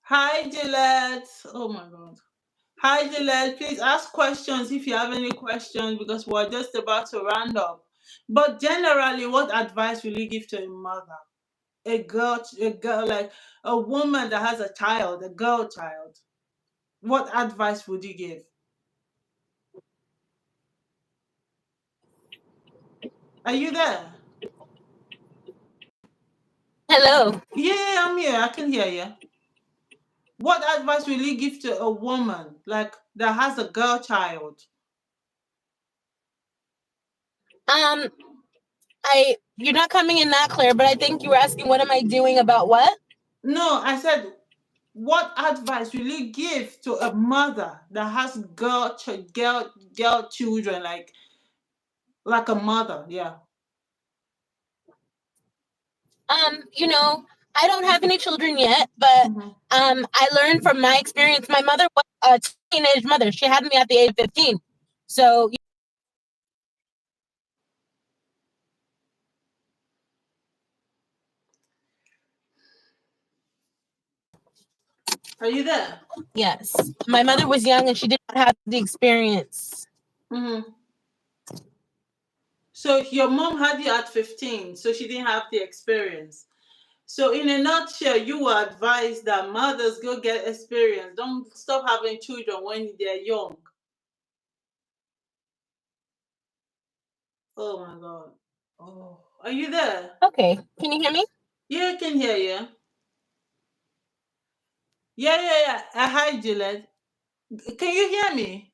Hi, Gillette. Oh my God. Hi, Gillette. Please ask questions if you have any questions because we're just about to round up. But generally, what advice will you give to a mother? A girl, like a woman that has a child, a girl child. What advice would you give? Are you there? hello. Yeah, yeah, I'm here. I can hear you. What advice will you give to a woman like that has a girl child? Um, you're not coming in that clear, but I think you were asking, what am I doing about what? No, I said, what advice will you give to a mother that has girl children, like a mother? Yeah. You know, I don't have any children yet, but Hmm. I learned from my experience. My mother was a teenage mother. She had me at the age of 15. So Are you there? yes, my mother was young and she did not have the experience. Hmm. So your mom had you at 15, so she didn't have the experience. So, in a nutshell, you were advised that mothers go get experience. Don't stop having children when they're young. Oh my God. Oh, are you there? Okay, can you hear me? Yeah, I can hear you. Yeah, yeah, yeah. Hi, Gillette. Can you hear me?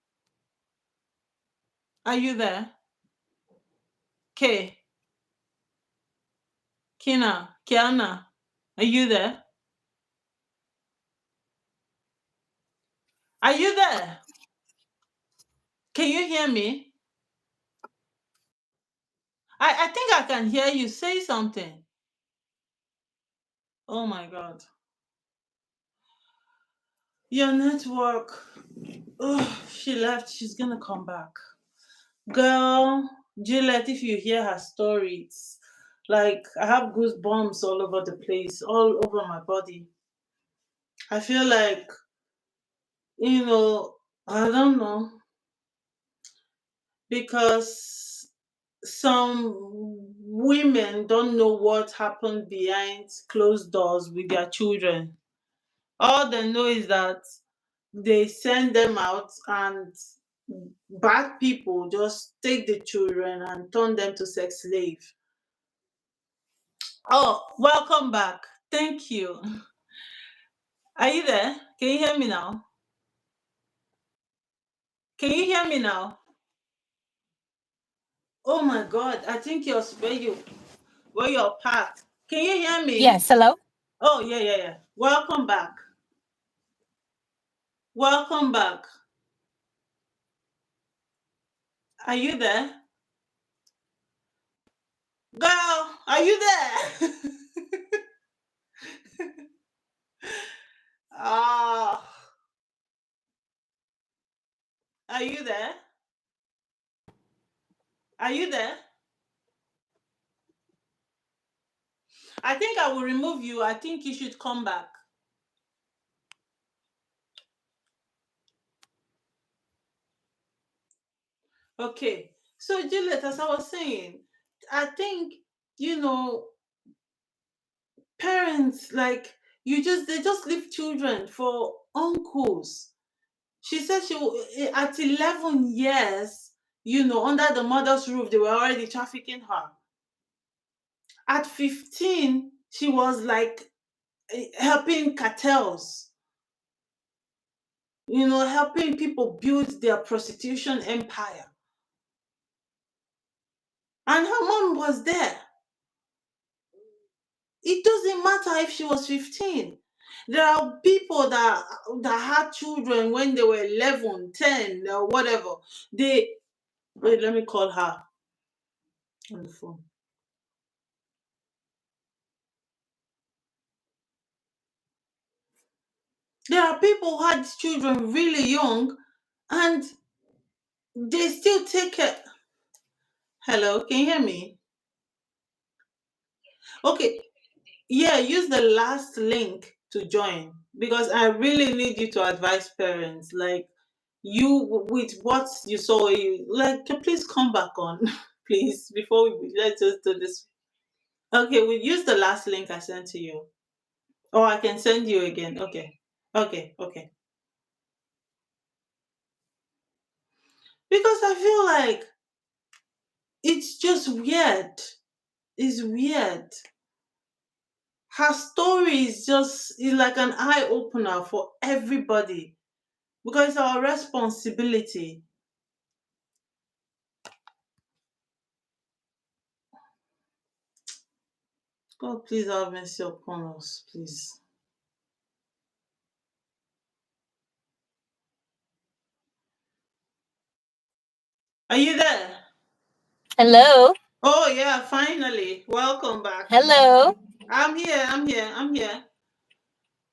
Are you there? Kay, Kiana, are you there? Are you there? Can you hear me? I think I can hear you say something. Oh my God. Your network. Oh, she left. She's gonna come back. Girl, Juliet, if you hear her story, it's like I have goosebumps all over the place, all over my body. I feel like, I don't know, because some women don't know what happened behind closed doors with their children. All they know is that they send them out, and bad people just take the children and turn them to sex slave. Oh, welcome back. Thank you. Are you there? Can you hear me now? Can you hear me now? Oh my God! I think where you're parked. Can you hear me? Yes, hello? Oh yeah, yeah, yeah. Welcome back. Welcome back. Are you there? Girl, are you there? Ah, are you there? Are you there? I think I will remove you. I think you should come back. Okay. So, Juliet, as I was saying, I think, you know, parents, like, they just leave children for uncles. She said at 11 years, under the mother's roof, they were already trafficking her. At 15, she was like helping cartels, helping people build their prostitution empire. And her mom was there. It doesn't matter if she was 15. There are people that had children when they were 11, 10, or whatever. Wait, let me call her on the phone. There are people who had children really young, and they still take it. Hello, can you hear me? Okay, yeah, use the last link to join, because I really need you to advise parents. Like, you, with what you saw, please come back on, please, before let's just do this. Okay, we use the last link I sent to you, or I can send you again. Okay, okay, okay. Because I feel like it's just weird. It's weird. Her story is like an eye opener for everybody, because it's our responsibility. God, please have mercy upon us, please. Are you there? Hello? Oh yeah, finally. Welcome back. Hello? I'm here. I'm here. I'm here.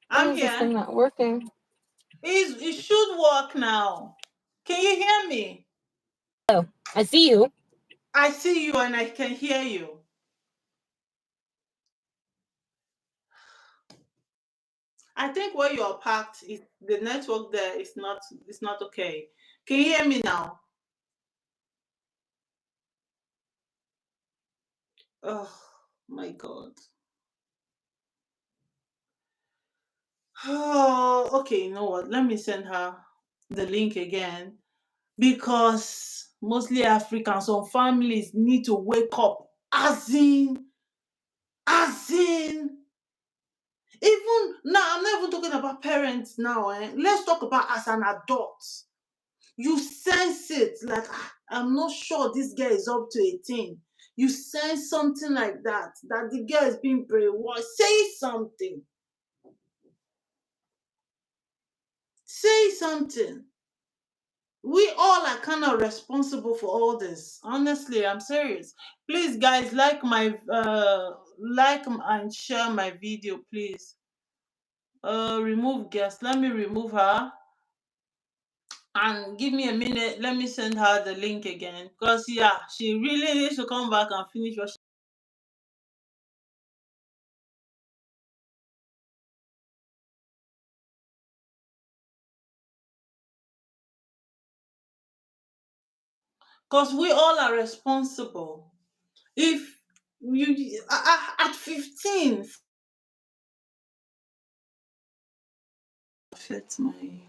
Why I'm is this thing here. not working? It should work now. Can you hear me? Oh, I see you. I see you and I can hear you. I think where you're parked, the network there is not okay. Can you hear me now? Oh my God. Oh, okay. You know what? Let me send her the link again, because mostly Africans, some families need to wake up. As in, even now, I'm not even talking about parents now. Let's talk about as an adult. You sense it, like, I'm not sure this girl is up to 18. You sense something like that the girl is being brainwashed. Say something. Say something. We all are kind of responsible for all this. Honestly, I'm serious. Please, guys, like and share my video, please. Remove guest. Let me remove her, and give me a minute. Let me send her the link again, because yeah, she really needs to come back and finish what Because we all are responsible. If you at 15, affect my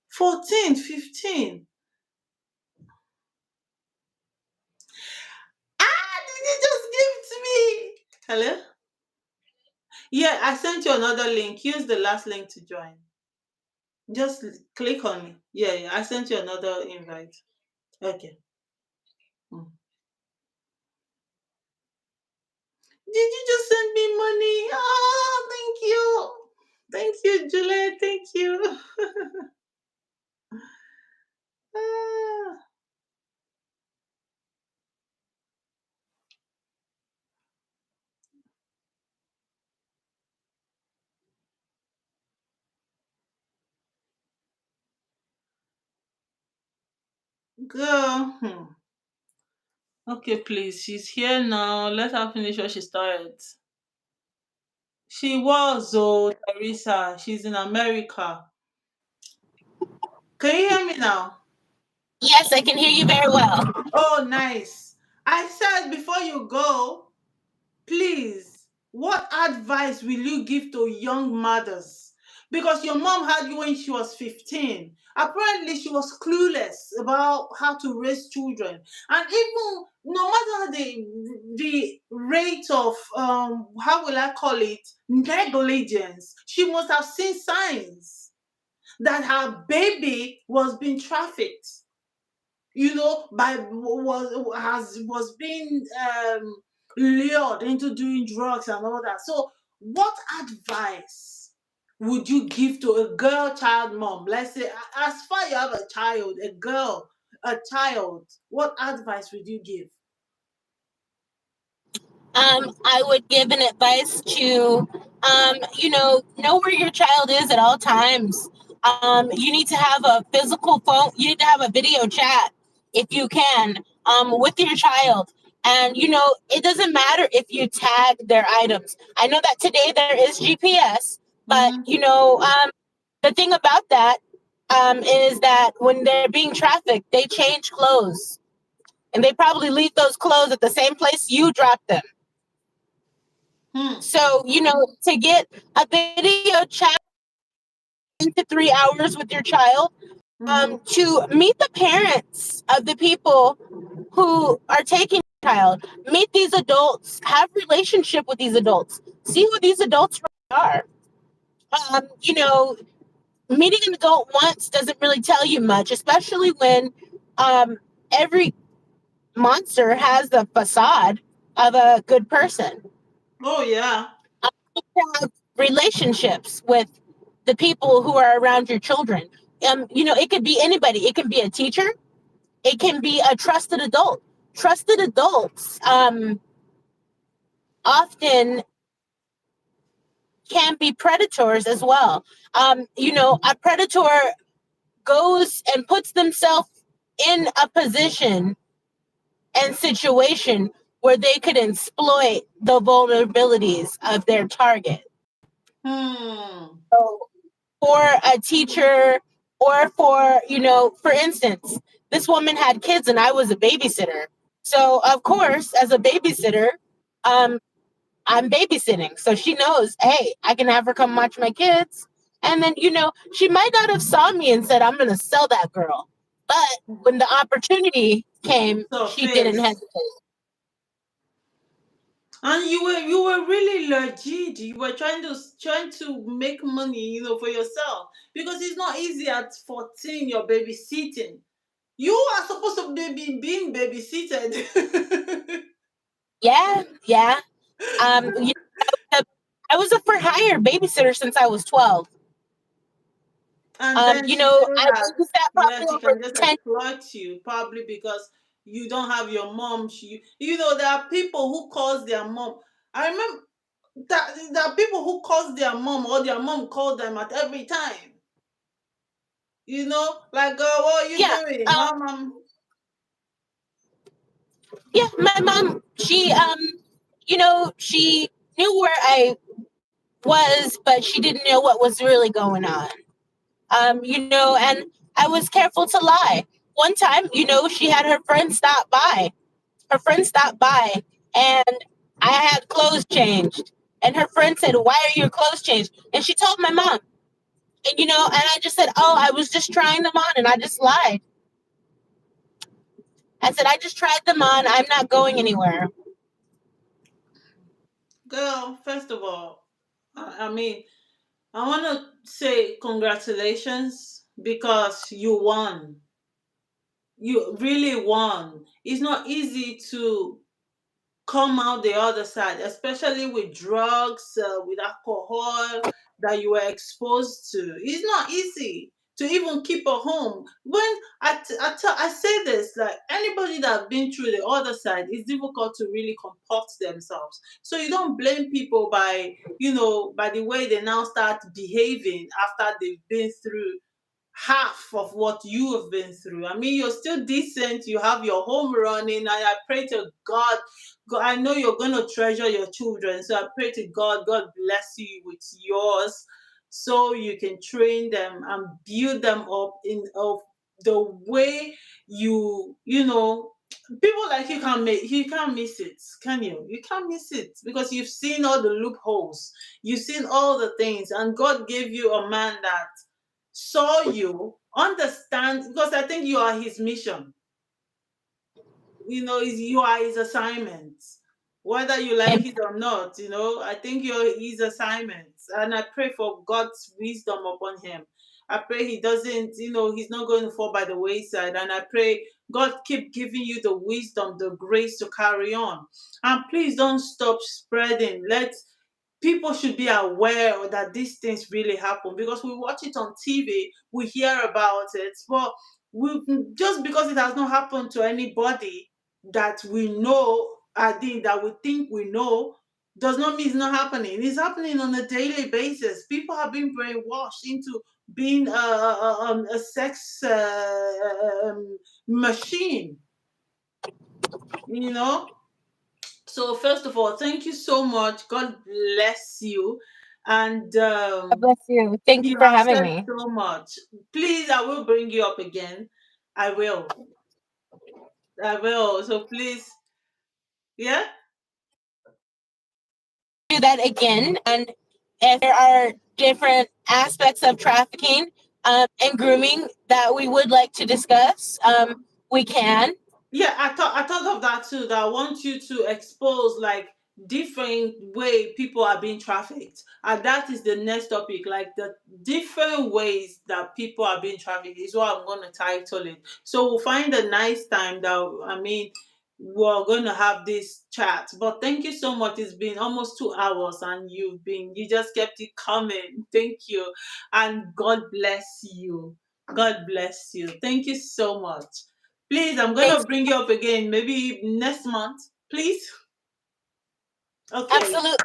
14, 15. Did you just give to me? Hello? Yeah, I sent you another link. Use the last link to join. Just click on it. Yeah, yeah. I sent you another invite. Okay. Mm. Did you just send me money? Oh, thank you. Thank you, Juliet. Thank you. Ah, girl. Okay, please. She's here now. Let her finish what she started. She was, oh, Teresa. She's in America. Can you hear me now? Yes, I can hear you very well. Oh, nice. I said before you go, please, what advice will you give to young mothers? Because your mom had you when she was 15. Apparently, she was clueless about how to raise children. And even no matter the rate of how will I call it, negligence, she must have seen signs that her baby was being trafficked, by was being lured into doing drugs and all that. So, what advice would you give to a girl child mom? Let's say, as far you have a child, a girl, a child, what advice would you give? I would give an advice to, know where your child is at all times. You need to have a physical phone. You need to have a video chat if you can, with your child. And, it doesn't matter if you tag their items. I know that today there is GPS, but, Mm-hmm. the thing about that, is that when they're being trafficked, they change clothes. And they probably leave those clothes at the same place you dropped them. Hmm. So, to get a video chat into 3 hours with your child, Mm-hmm. to meet the parents of the people who are taking your child, meet these adults, have relationship with these adults, see who these adults really are. Um, you know, Meeting an adult once doesn't really tell you much, especially when um, every monster has the facade of a good person. Oh yeah. Have relationships with the people who are around your children. It could be anybody. It can be a teacher. It can be a trusted adult. Trusted adults often can be predators as well. A predator goes and puts themselves in a position and situation where they could exploit the vulnerabilities of their target. Hmm. So for a teacher, or for instance, this woman had kids and I was a babysitter. So of course, as a babysitter, um, I'm babysitting. So she knows, hey, I can have her come watch my kids. And then, she might not have saw me and said, I'm gonna sell that girl. But when the opportunity came, So she didn't face. hesitate. And you were really legit. You were trying to make money, for yourself, because it's not easy at 14. You're babysitting. You are supposed to be being babysitted. Yeah, yeah. Um, you I was a for hire babysitter since I was 12. And then she said I that, babysat yeah, probably she over can just 10. exploit you, probably because you don't have your mom. There are people who calls their mom. I remember that there are people who calls their mom, or their mom called them at every time. Like, what are you Yeah, doing, mom? yeah. My mom, she knew where I was, but she didn't know what was really going on. And I was careful to lie. one time, she had her friend stop by. Her friend stopped by, and I had clothes changed. And her friend said, "Why are your clothes changed?" And she told my mom. And I just said, "Oh, I was just trying them on," and I just lied. I said, "I just tried them on. I'm not going anywhere." Girl, first of all, I mean, I want to say congratulations because you won. You really won. It's not easy to come out the other side, especially with drugs, with alcohol that you were exposed to. It's not easy to even keep a home. When I say this, like anybody that been through the other side, it's difficult to really comport themselves. So you don't blame people by, by the way they now start behaving after they've been through half of what you have been through. I mean, you're still decent. You have your home running. And I pray to God. God, I know you're going to treasure your children. So I pray to God, God bless you with yours so you can train them and build them up in of the way people like you can't miss it, can you? You can't miss it because you've seen all the loopholes, you've seen all the things, and God gave you a man that saw you, understand, because I think you are his mission. You are his assignment. Whether you like And it or not, I think you're his assignment. And I pray for God's wisdom upon him. I pray he doesn't, he's not going to fall by the wayside. And I pray God keep giving you the wisdom, the grace to carry on. And please don't stop spreading. Let people should be aware that these things really happen because we watch it on TV, we hear about it, but just because it has not happened to anybody that we know, I think that we think we know, does not mean it's not happening. It's happening on a daily basis. People have been brainwashed into being a sex machine, you know so first of all, thank you so much. God bless you. And God bless you. Thank you you for have having said me. so much. Please, I will bring you up again. I will. I will. So please, yeah? Do that again. And if there are different aspects of trafficking and grooming that we would like to discuss, we can. Yeah, I thought of that too. That I want you to expose like different way people are being trafficked, and that is the next topic. Like the different ways that people are being trafficked is what I'm going to title it. So we'll find a nice time that we're going to have this chat. But thank you so much. It's been almost 2 hours, and you just kept it coming. Thank you, and God bless you. God bless you. Thank you so much. Please, I'm Thanks. gonna bring you up again, maybe next month. Please. Okay. Absolutely.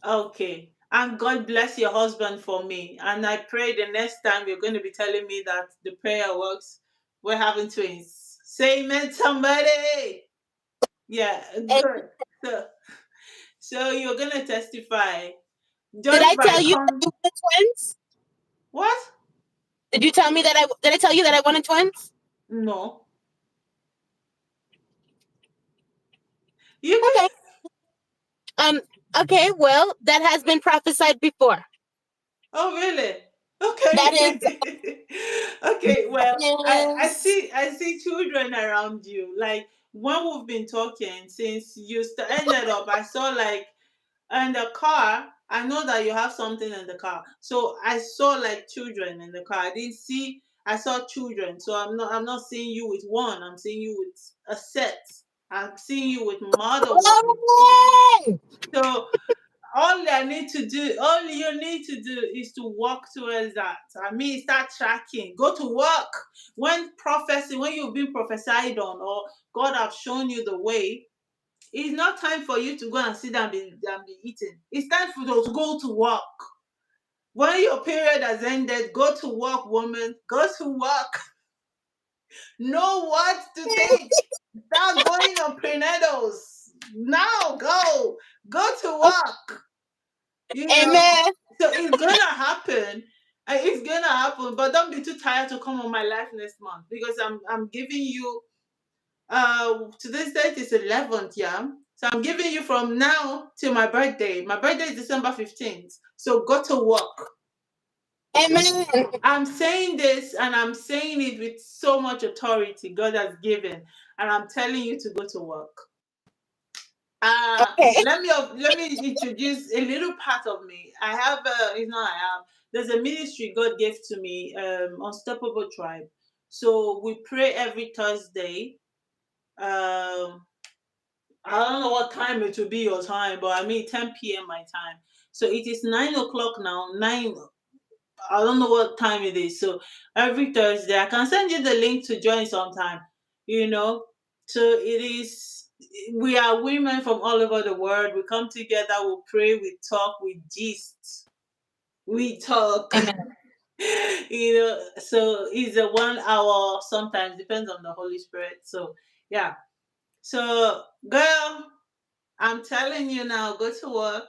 Okay. And God bless your husband for me. And I pray the next time you're going to be telling me that the prayer works, we're having twins. Say amen, somebody. Yeah, And good. So you're gonna testify did just I by tell you that you wanted twins? what? Did you tell me that did I tell you that I wanted twins? No. You Okay. can. Um. Okay. Well, that has been prophesied before. Oh, really? That is. Okay. Okay. Well, I Is see children around you. Like when we've been talking since you ended up, I saw like in the car. I know that you have something in the car, so I saw like children in the car. I didn't see. I saw children, so I'm not seeing you with one. I'm seeing you with a set. I'm seeing you with mother one. Glory! So all you need to do is to walk towards that. I mean, start tracking. Go to work. When you've been prophesied on, or God have shown you the way, it's not time for you to go and sit down and be eating. It's time for you to go to work. When your period has ended, go to work, woman. Go to work. Know what to take. Start going on prenatals. Now go. Go to work. You know, Amen. so it's gonna happen, It's gonna happen, but don't be too tired to come on my life next month because I'm giving you today's date is 11th, yeah. So I'm giving you from now till my birthday. My birthday is December 15th. So go to work. Amen. I'm saying this and I'm saying it with so much authority God has given, and I'm telling you to go to work. Okay. Let me introduce a little part of me. I have it's not I have. There's a ministry God gave to me, Unstoppable Tribe. So we pray every Thursday. Um, I don't know what time it will be your time, but I mean 10 p.m. my time. So it is 9 o'clock now. I don't know what time it is. So every Thursday, I can send you the link to join sometime. You know, so it is. We are women from all over the world. We come together. We pray. We talk. We gist. We talk. Amen. So it's a 1 hour. Sometimes depends on the Holy Spirit. So yeah. So girl, I'm telling you now. Go to work.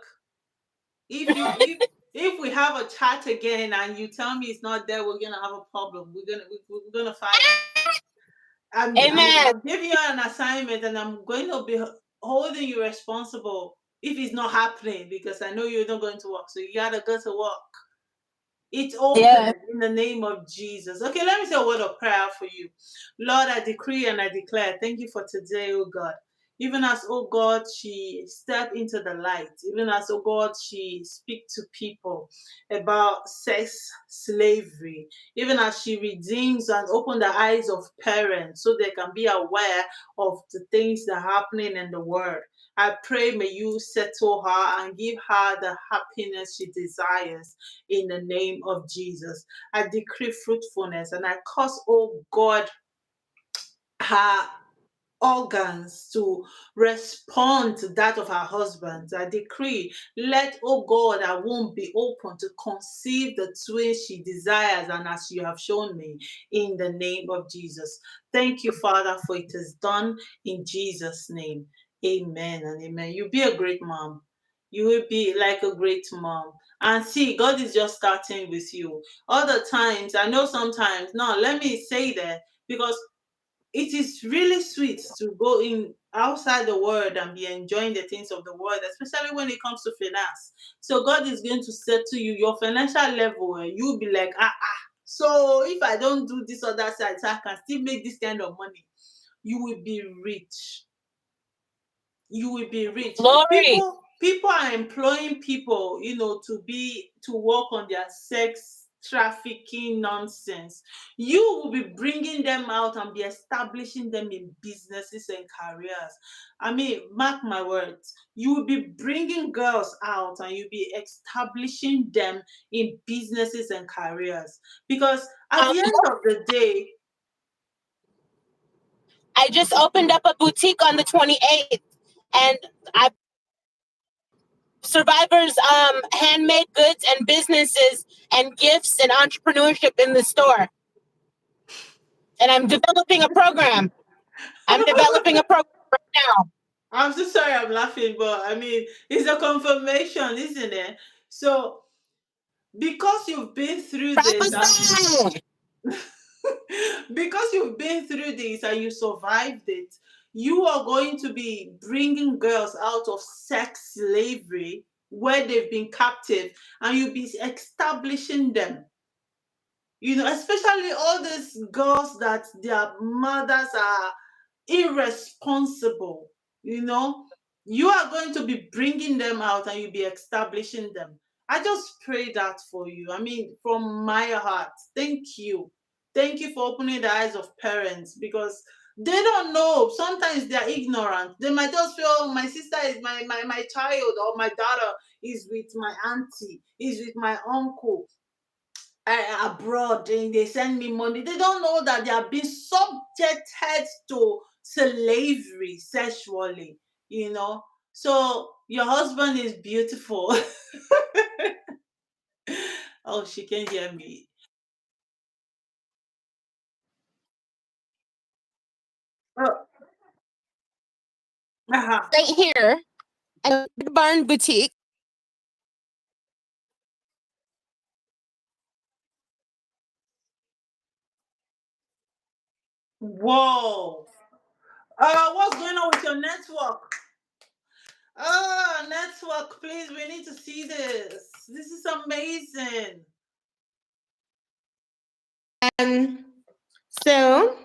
If we have a chat again and you tell me it's not there, we're gonna have a problem. We're gonna fight. Amen. I'm giving you an assignment and I'm going to be holding you responsible if it's not happening because I know you're not going to work. So you gotta go to work. It's Yeah. open in the name of Jesus. Okay, let me say a word of prayer for you. Lord, I decree and I declare, thank you for today, oh God. Even as, oh God, she stepped into the light, even as, oh God, she speak to people about sex slavery, even as she redeems and open the eyes of parents so they can be aware of the things that are happening in the world. I pray may you settle her and give her the happiness she desires in the name of Jesus. I decree fruitfulness and I cause, oh God, her organs to respond to that of her husband. I decree, let, oh God, her womb be open to conceive the twins she desires and as you have shown me in the name of Jesus. Thank you, Father, for it is done in Jesus' name. Amen and amen. You'll be a great mom. You will be like a great mom. And see, God is just starting with you. Other times, I know sometimes, now let me say that because it is really sweet to go in outside the world and be enjoying the things of the world, especially when it comes to finance. So God is going to say to you, your financial level, and you'll be like, So if I don't do this other side, so I can still make this kind of money, you will be rich. You will be rich. Glory. People are employing people, to work on their sex trafficking nonsense. You will be bringing them out and be establishing them in businesses and careers. I mean, mark my words, you will be bringing girls out and you'll be establishing them in businesses and careers because at Um, the end of the day. I just opened up a boutique on the 28th, and I survivors handmade goods and businesses and gifts and entrepreneurship in the store. And I'm developing a program. I'm developing a program right now. I'm so sorry I'm laughing, but I mean, it's a confirmation, isn't it? So, because you've been through this, Prophesy. because you've been through this and you survived it, you are going to be bringing girls out of sex slavery where they've been captive and you'll be establishing them. Especially all these girls that their mothers are irresponsible, you know, you are going to be bringing them out and you'll be establishing them. I just pray that for you. I mean, from my heart, thank you. Thank you for opening the eyes of parents because they don't know. Sometimes they're ignorant. They might just feel, oh, my sister is my child, or my daughter is with my auntie, is with my uncle abroad and they send me money. They don't know that they are being subjected to slavery sexually, you know. So your husband is beautiful. Oh, she can hear me. Oh, uh-huh. Right here at the Barn Boutique. Whoa. What's going on with your network? Network, please. We need to see this. This is amazing. And so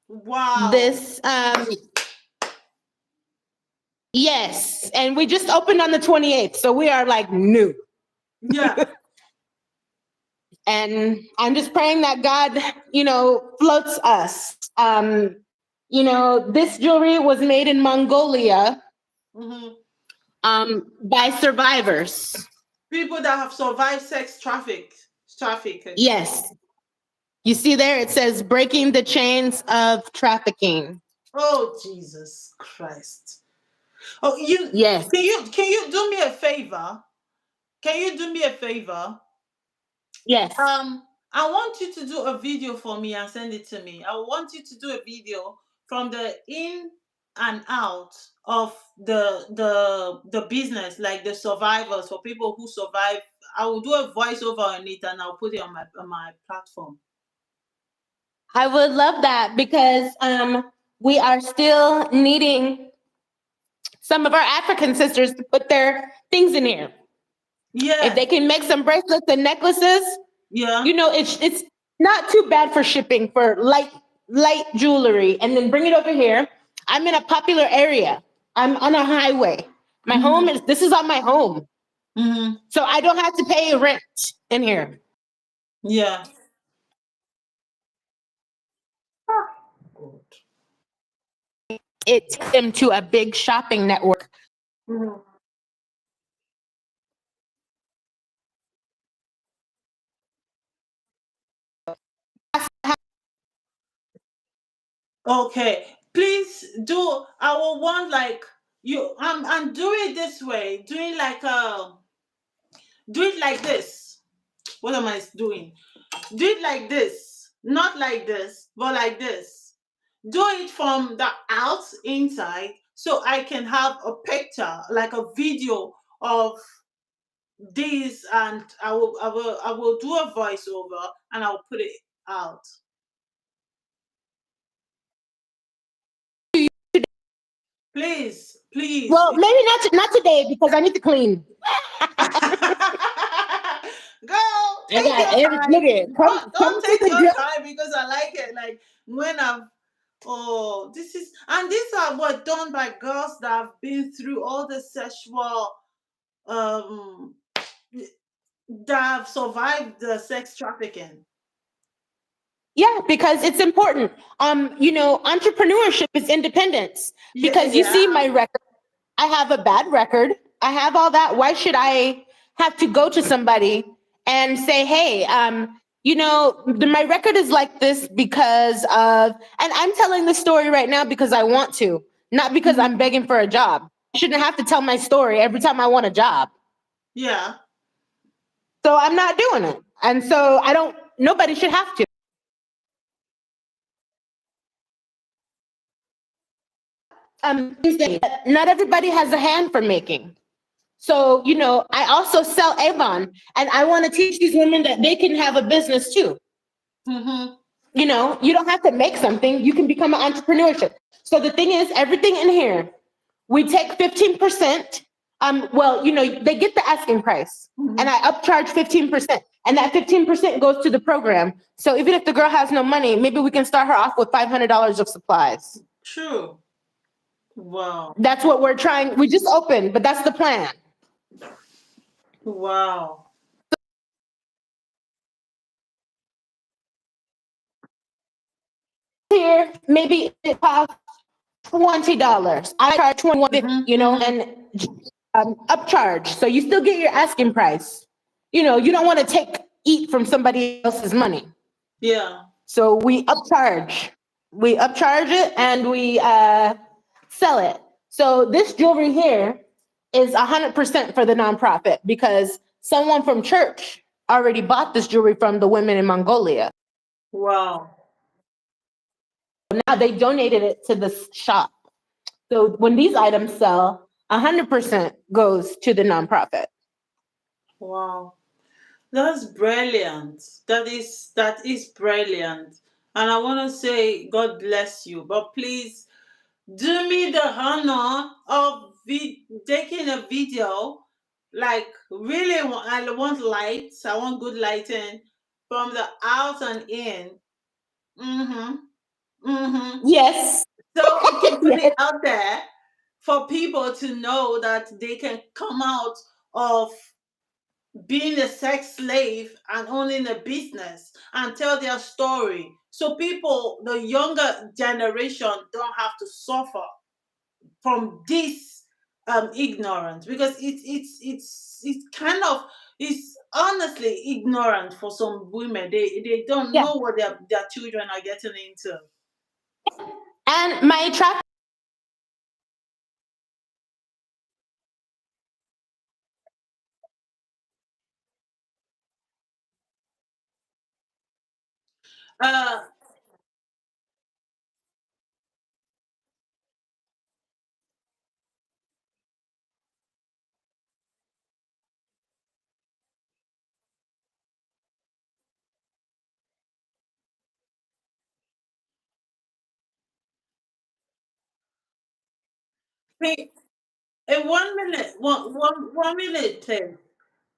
Wow. this, yes, and we just opened on the 28th, so we are like new. Yeah. And I'm just praying that God, floats us. This jewelry was made in Mongolia, Hmm. by survivors. People that have survived sex trafficking. Yes. You see there, it says breaking the chains of trafficking. Oh Jesus Christ. Oh, you Yes. can you do me a favor? Can you do me a favor? Yes. I want you to do a video for me and send it to me. I want you to do a video from the in and out of the business, like the survivors, for people who survive. I will do a voiceover on it and I'll put it on my platform. I would love that because we are still needing some of our African sisters to put their things in here. If Yeah, they can make some bracelets and necklaces, yeah. it's not too bad for shipping for light jewelry, and then bring it over here. I'm in a popular area. I'm on a highway. My home Hmm. is this is on my home, Hmm. so I don't have to pay rent in here. Yeah. Good. It's them to a big shopping network. Mhm. Okay, please do. I will want like you. I'm do it this way. Do it like this. What am I doing? Do it like this, not like this, but like this. Do it from the out inside, so I can have a picture, like a video of this, and I will do a voiceover and I'll put it out. Please, please. Well, maybe not today because I need to clean. Girl, I take got your every time. look at Don't come to take the your job. time because I like it. Like when I've this is, and these are what done by girls that have been through all the sexual um that have survived the sex trafficking. Yeah, because it's important. Entrepreneurship is independence. Yeah, Because you yeah. see my record, I have a bad record. I have all that. Why should I have to go to somebody and say, "Hey, my record is like this because of," and I'm telling the story right now because I want to, not because I'm Mhm. begging for a job. I shouldn't have to tell my story every time I want a job. Yeah. So I'm not doing it. And so I don't. Nobody should have to. Not everybody has a hand for making. So, I also sell Avon, and I want to teach these women that they can have a business too. Mm-hmm. You don't have to make something, you can become an entrepreneurship. So the thing is, everything in here, we take 15%. They get the asking price, and Mm-hmm. I upcharge 15%. And that 15% goes to the program. So even if the girl has no money, maybe we can start her off with $500 of supplies. True. Wow. That's what we're trying. We just opened, but that's the plan. Wow. Here, maybe it costs $20. I charge 21, Mm-hmm. Mm-hmm. and upcharge. So you still get your asking price. You don't want to eat from somebody else's money. Yeah. So we upcharge. We upcharge it and we sell it. So this jewelry here is 100% for the nonprofit because someone from church already bought this jewelry from the women in Mongolia. Wow. Now they donated it to this shop. So when these items sell, 100% goes to the nonprofit. Wow. That's brilliant. That is brilliant. and I want to say God bless you. But please do me the honor of taking a video. Like, really, I want lights. I want good lighting from the out and in. Mm-hmm. Mm-hmm. Yes. So we can put it Yes. out there for people to know that they can come out of being a sex slave and owning a business and tell their story. So people, the younger generation, don't have to suffer from this ignorance, because it's kind of, it's honestly ignorant for some women. They don't Yeah. know what their children are getting into. And my traffic. Uh, hey, in 1 minute, one minute, please.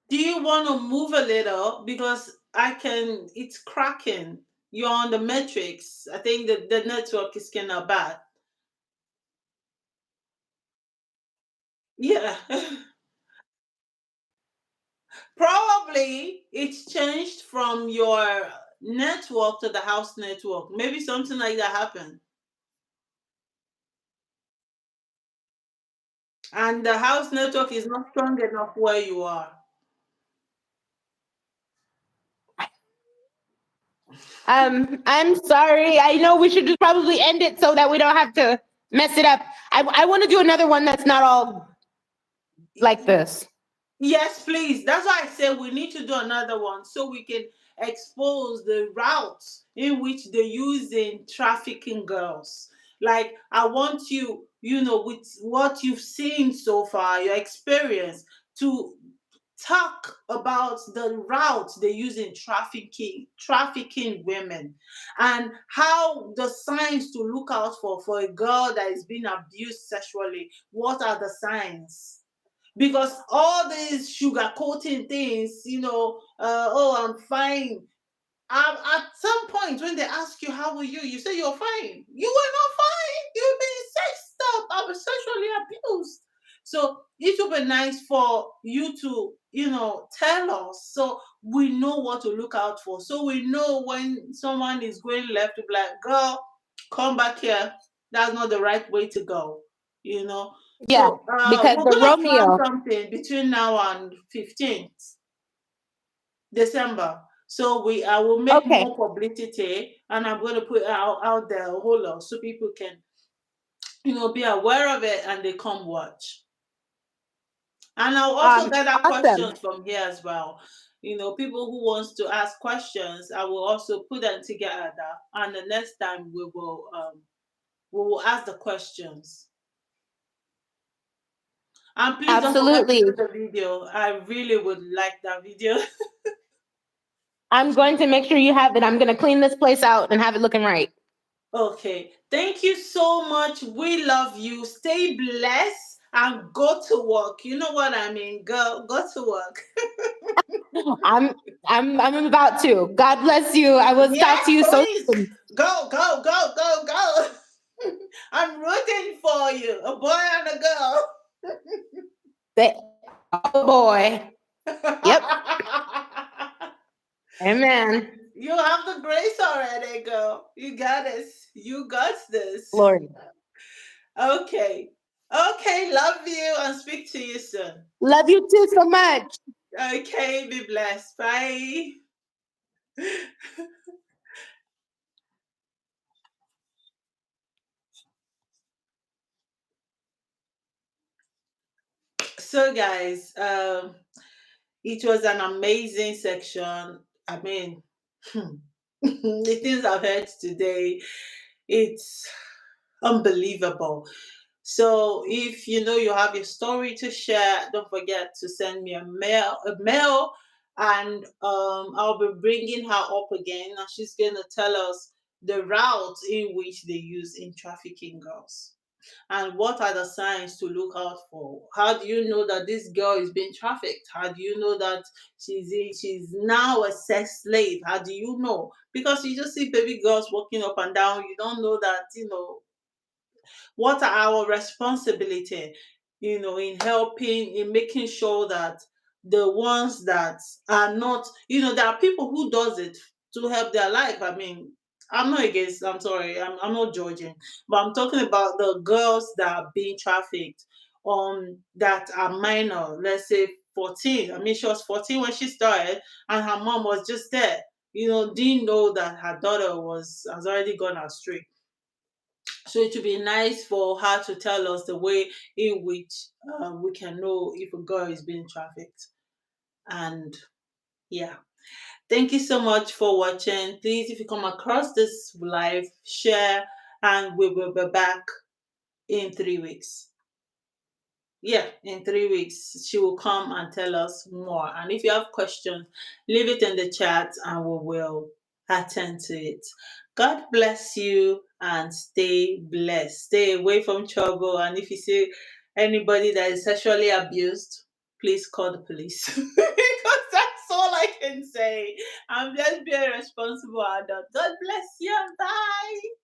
Do you want to move a little, because I can? It's cracking. You're on the matrix. I think the network is kind of bad. Yeah. Probably it's changed from your network to the house network. Maybe something like that happened. And the house network is not strong enough where you are. I'm sorry. I know we should just probably end it so that we don't have to mess it up. I want to do another one that's not all like this. Yes, please. That's why I said we need to do another one so we can expose the routes in which they're using trafficking girls. Like, I want you, with what you've seen so far, your experience, to talk about the routes they use in trafficking women, and how the signs to look out for a girl that is being abused sexually. What are the signs? Because all these sugarcoating things, oh, I'm fine. At some point, when they ask you how are you, you say you're fine. You were not fine. You've been sexed up. I was sexually abused. So it would be nice for you to, tell us, so we know what to look out for. So we know when someone is going left, to be like, girl, come back here. That's not the right way to go. You know. Yeah, So because we're the gonna plan Romeo. something between now and 15th December. So I will make Okay. more publicity, and I'm going to put it out there a whole lot, so people can, be aware of it and they come watch. And I'll also gather Awesome. questions from here as well. People who wants to ask questions, I will also put them together, and the next time we will ask the questions. And please don't forget to Absolutely. do the video. I really would like that video. I'm going to make sure you have it. I'm going to clean this place out and have it looking right. Okay. Thank you so much. We love you. Stay blessed and go to work. You know what I mean? Go to work. I'm I'm about to. God bless you. I will talk Yes, to you so please. soon. Go, go, go, go, go. I'm rooting for you. A boy and a girl. Oh boy. Yep. Amen. You have the grace already, girl. You got this. You got this. Lord. Okay. Okay. Love you and speak to you soon. Love you too so much. Okay. Be blessed. Bye. So, guys, it was an amazing section. I mean, the things I've heard today, it's unbelievable. So, if you have a story to share, don't forget to send me a mail, and I'll be bringing her up again, and she's gonna tell us the route in which they use in trafficking girls. And what are the signs to look out for? How do you know that this girl is being trafficked? How do you know that she's now a sex slave? How do you know? Because you just see baby girls walking up and down. You don't know that, what are our responsibility, in helping, in making sure that the ones that are not, there are people who does it to help their life. I mean, I'm not against, I'm sorry, I'm not judging, but I'm talking about the girls that are being trafficked, that are minor, let's say 14. I mean, she was 14 when she started, and her mom was just there, didn't know that her daughter has already gone astray. So it would be nice for her to tell us the way in which we can know if a girl is being trafficked. And yeah, thank you so much for watching. Please, if you come across this live, share, and we will be back in 3 weeks. Yeah, in 3 weeks, she will come and tell us more. And if you have questions, leave it in the chat and we will attend to it. God bless you and stay blessed. Stay away from trouble. And if you see anybody that is sexually abused, please call the police. Because that's all I can say. I'm just being a responsible adult. God bless you. Bye.